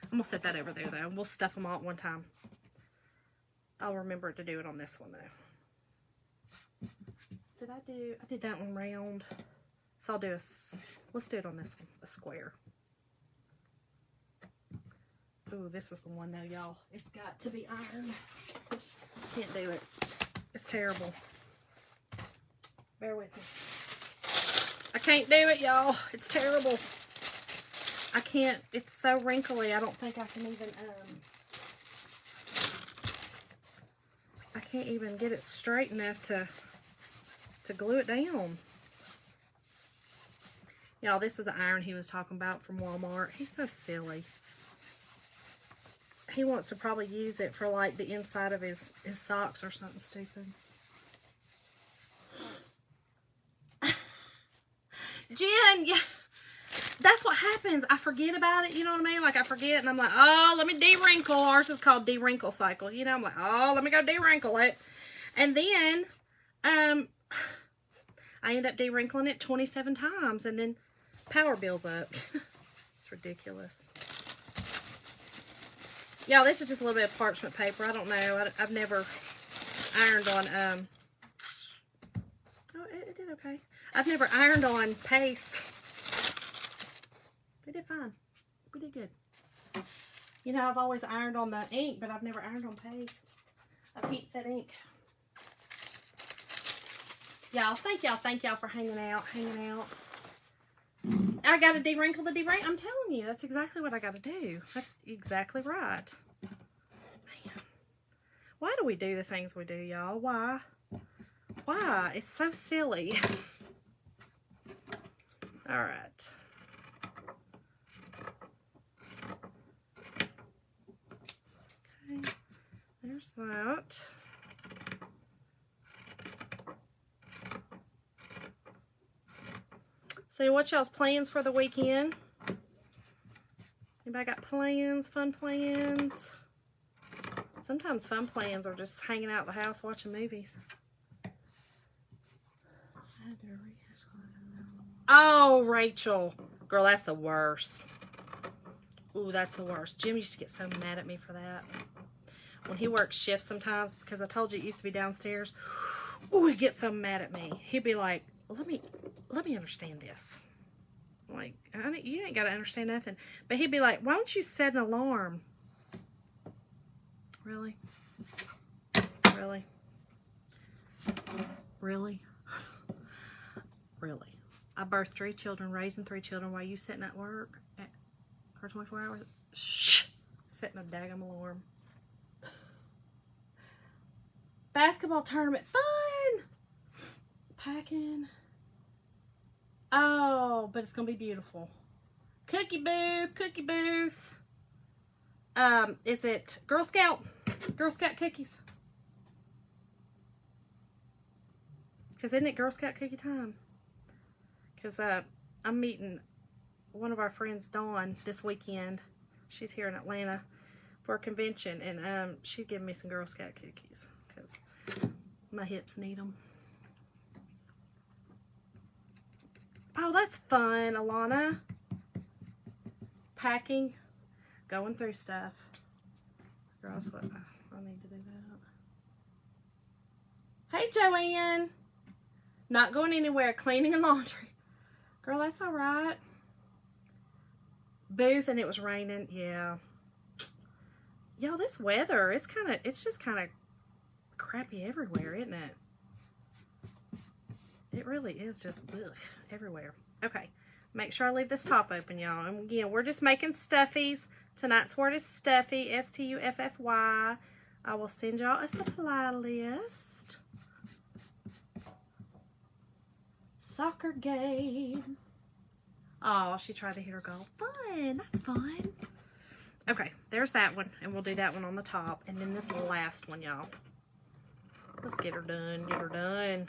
I'm going to set that over there, though. We'll stuff them all at one time. I'll remember to do it on this one, though. I did that one round. So I'll do let's do it on this one, a square. Ooh, this is the one, though, y'all. It's got to be ironed. Can't do it. It's terrible. Bear with me. I can't do it, y'all. It's terrible. I can't. It's so wrinkly. I don't think I can even, I can't even get it straight enough to glue it down. Y'all, this is the iron he was talking about from Walmart. He's so silly. He wants to probably use it for, like, the inside of his socks or something stupid. Jen, yeah, that's what happens. I forget about it, you know what I mean? Like, I forget, and I'm like, oh, let me de-wrinkle. Ours is called de-wrinkle cycle. You know, I'm like, oh, let me go de-wrinkle it. And then, I end up de-wrinkling it 27 times, and then power bills up. It's ridiculous. Y'all, this is just a little bit of parchment paper. I don't know. I've never ironed on, oh, it did okay. I've never ironed on paste. We did fine. We did good. You know, I've always ironed on the ink, but I've never ironed on paste. Of heat set ink. Y'all, thank y'all for hanging out. I gotta de-wrinkle the de-wrinkle. I'm telling you, that's exactly what I gotta do. That's exactly right. Man. Why do we do the things we do, y'all? Why? Why? It's so silly. All right. Okay, there's that. So what y'all's plans for the weekend? Anybody got plans, fun plans? Sometimes fun plans are just hanging out at the house watching movies. Oh, Rachel. Girl, that's the worst. Ooh, that's the worst. Jim used to get so mad at me for that. When he worked shifts sometimes, because I told you it used to be downstairs. Ooh, he'd get so mad at me. He'd be like, let me understand this. I'm like, you ain't got to understand nothing. But he'd be like, why don't you set an alarm? Really? Really? Really? Really? I birthed 3 children, raising 3 children while you sitting at work for 24 hours. Shh! Setting a daggum alarm. Basketball tournament. Fun! Packing. Oh, but it's going to be beautiful. Cookie booth. Cookie booth. Is it Girl Scout? Girl Scout cookies. Because isn't it Girl Scout cookie time? Because I'm meeting one of our friends, Dawn, this weekend. She's here in Atlanta for a convention. And she'd give me some Girl Scout cookies. Because my hips need them. Oh, that's fun, Alana. Packing. Going through stuff. Girls, what? I need to do that. Hey, Joanne. Not going anywhere. Cleaning and laundry. Girl, that's all right. Booth, and it was raining. Yeah. Y'all, this weather, it's just kind of crappy everywhere, isn't it? It really is just ugh, everywhere. Okay. Make sure I leave this top open, y'all. And again, we're just making stuffies. Tonight's word is stuffy, S-T-U-F-F-Y. I will send y'all a supply list. Soccer game. Oh, she tried to hit her goal. Fun. That's fun. Okay, there's that one. And we'll do that one on the top. And then this last one, y'all. Let's get her done. Get her done.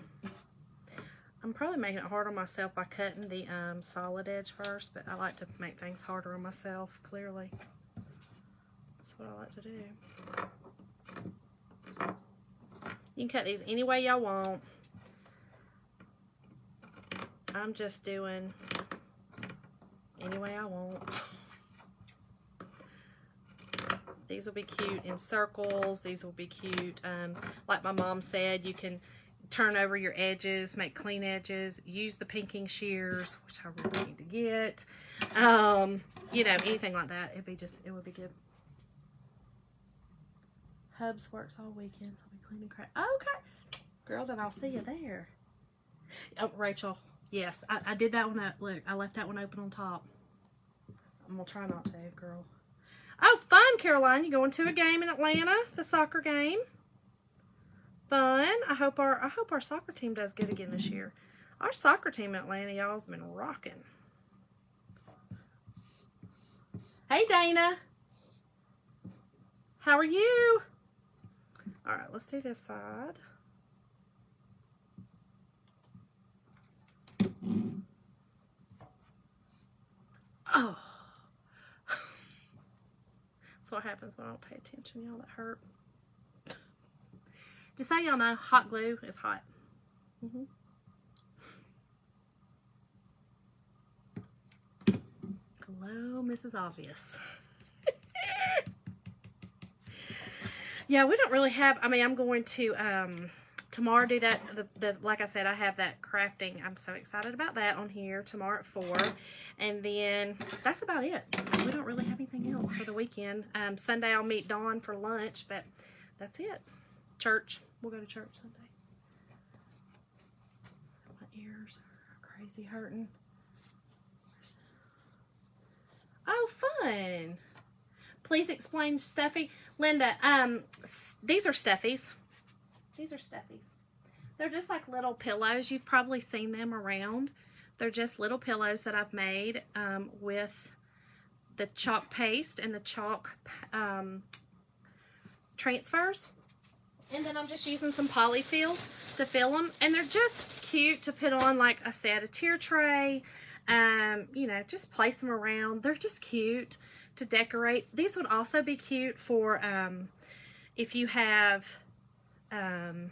I'm probably making it hard on myself by cutting the solid edge first, but I like to make things harder on myself, clearly. That's what I like to do. You can cut these any way y'all want. I'm just doing any way I want. These will be cute in circles. These will be cute. Like my mom said, you can turn over your edges, make clean edges, use the pinking shears, which I really need to get. You know, anything like that. It would be good. Hubs works all weekend, so I'll be cleaning crap. Okay. Girl, then I'll see you there. Oh, Rachel. Yes, I did that one up. Look, I left that one open on top. I'm going to try not to, girl. Oh, fun, Caroline. You going to a game in Atlanta? The soccer game? Fun. I hope our soccer team does good again this year. Our soccer team in Atlanta, y'all, has been rocking. Hey, Dana. How are you? All right, let's do this side. Oh. That's what happens when I don't pay attention, y'all. That hurt. Just so y'all know, hot glue is hot. Hello, Mrs. Obvious. Yeah, we don't really have, I mean, I'm going to tomorrow do that, like I said, I have that crafting. I'm so excited about that on here tomorrow at 4. And then that's about it. We don't really have anything else for the weekend. Sunday I'll meet Dawn for lunch, but that's it. Church. We'll go to church Sunday. My ears are crazy hurting. Oh, fun. Please explain Stuffy. Linda, these are Stuffies. These are Stuffies. They're just like little pillows. You've probably seen them around. They're just little pillows that I've made with the chalk paste and the chalk transfers. And then I'm just using some polyfill to fill them. And they're just cute to put on, like I said, a tier tray. You know, just place them around. They're just cute to decorate. These would also be cute for if you have, now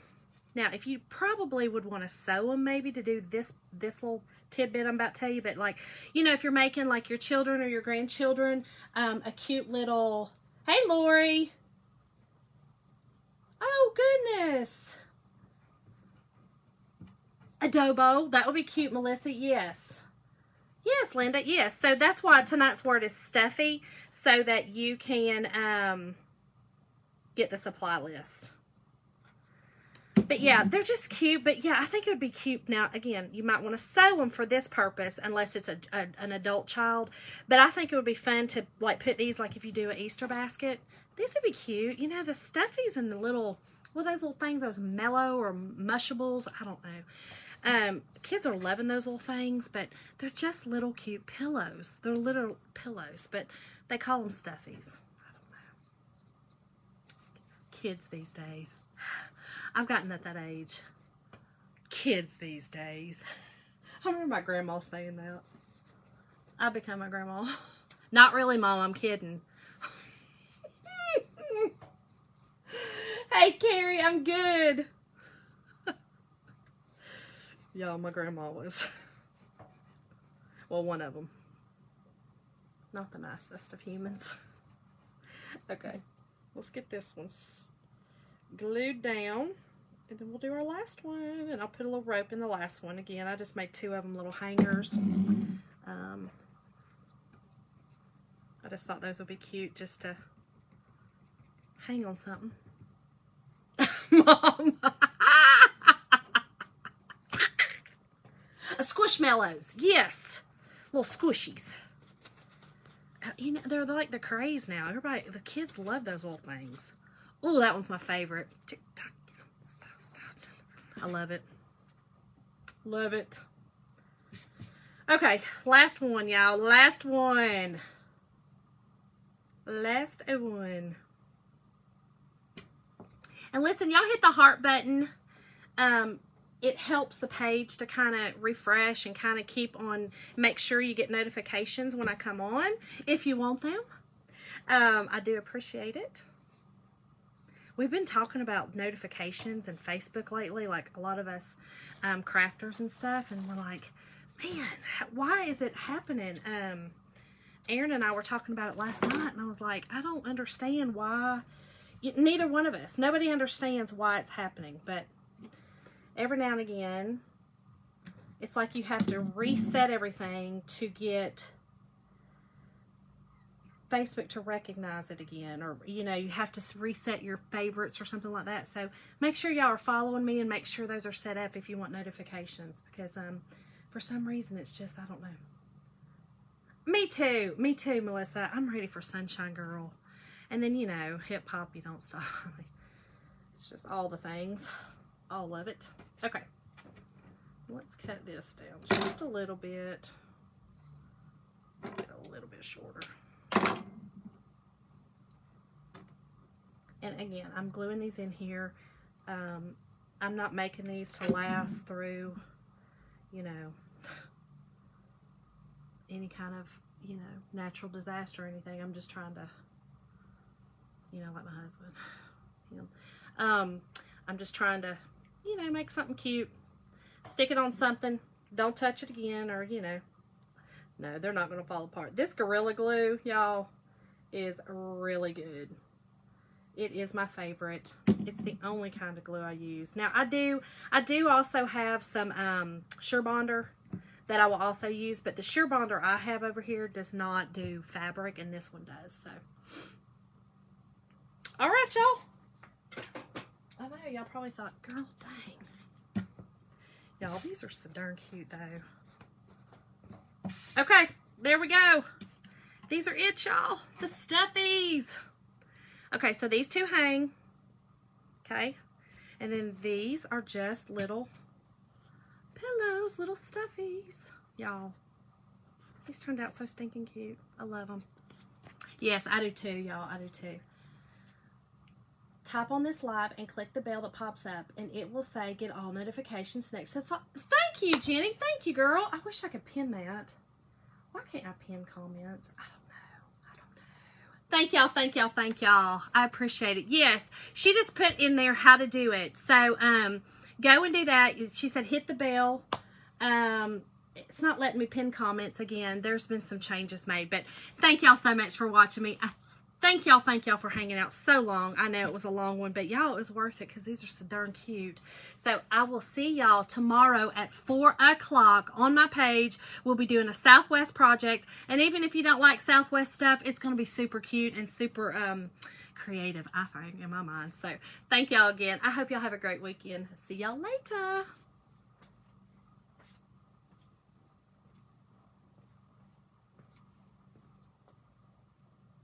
if you probably would want to sew them maybe to do this little tidbit I'm about to tell you. But like, you know, if you're making like your children or your grandchildren a cute little, hey Lori. Oh, goodness. Adobo. That would be cute, Melissa. Yes. Yes, Linda. Yes. So that's why tonight's word is stuffy, so that you can get the supply list. But yeah, they're just cute. But yeah, I think it would be cute. Now, again, you might want to sew them for this purpose unless it's an adult child. But I think it would be fun to like put these, like if you do an Easter basket. These would be cute. You know, the stuffies and the little, well, those little things, those mellow or mushables, I don't know. Kids are loving those little things, but they're just little cute pillows. They're little pillows, but they call them stuffies. I don't know. Kids these days. I've gotten at that age. Kids these days. I remember my grandma saying that. I become my grandma. Not really, Mom. I'm kidding. Hey, Carrie, I'm good. Y'all, my grandma was, well, one of them. Not the nicest of humans. Okay, let's get this one glued down. And then we'll do our last one. And I'll put a little rope in the last one. Again, I just made 2 of them little hangers. I just thought those would be cute just to hang on something. Mom. Squishmallows. Yes. Little squishies. You know, they're like the craze now. Everybody, the kids love those little things. Oh, that one's my favorite. Tick tock. Stop. I love it. Love it. Okay, last one, y'all. Last one. Last one. And listen, y'all hit the heart button. It helps the page to kind of refresh and kind of keep on, make sure you get notifications when I come on, if you want them. I do appreciate it. We've been talking about notifications and Facebook lately, like a lot of us crafters and stuff, and we're like, man, why is it happening? Aaron and I were talking about it last night, and I was like, I don't understand why. Neither one of us, nobody understands why it's happening, but every now and again, it's like you have to reset everything to get Facebook to recognize it again, or you know, you have to reset your favorites or something like that. So make sure y'all are following me and make sure those are set up if you want notifications, because for some reason it's just, I don't know. Me too, Melissa. I'm ready for Sunshine Girl. And then, you know, hip hop, you don't stop. It's just all the things, all of it. Okay, let's cut this down just a little bit. Get a little bit shorter. And again, I'm gluing these in here. I'm not making these to last through, you know, any kind of, you know, natural disaster or anything. I'm just trying to, you know, like my husband, you know, I'm just trying to, you know, make something cute, stick it on something, don't touch it again, or, you know, no, they're not going to fall apart. This Gorilla Glue, y'all, is really good. It is my favorite. It's the only kind of glue I use. Now, I do also have some Sure Bonder that I will also use, but the Sure Bonder I have over here does not do fabric, and this one does, so. All right, y'all. I know, y'all probably thought, girl, dang. Y'all, these are so darn cute, though. Okay, there we go. These are it, y'all. The Stuffies. Okay, so these 2 hang. Okay. And then these are just little pillows, little Stuffies. Y'all, these turned out so stinking cute. I love them. Yes, I do too, y'all. I do too. Tap on this live and click the bell that pops up, and it will say get all notifications next. So thank you, Jenny. Thank you, girl. I wish I could pin that. Why can't I pin comments? I don't know. Thank y'all, thank y'all, thank y'all. I appreciate it. Yes, she just put in there how to do it. So go and do that. She said hit the bell. It's not letting me pin comments again. There's been some changes made, but thank y'all so much for watching me. Thank y'all for hanging out so long. I know it was a long one, but y'all, it was worth it because these are so darn cute. So I will see y'all tomorrow at 4 o'clock on my page. We'll be doing a Southwest project, and even if you don't like Southwest stuff, it's going to be super cute and super creative, I think, in my mind. So thank y'all again. I hope y'all have a great weekend. See y'all later.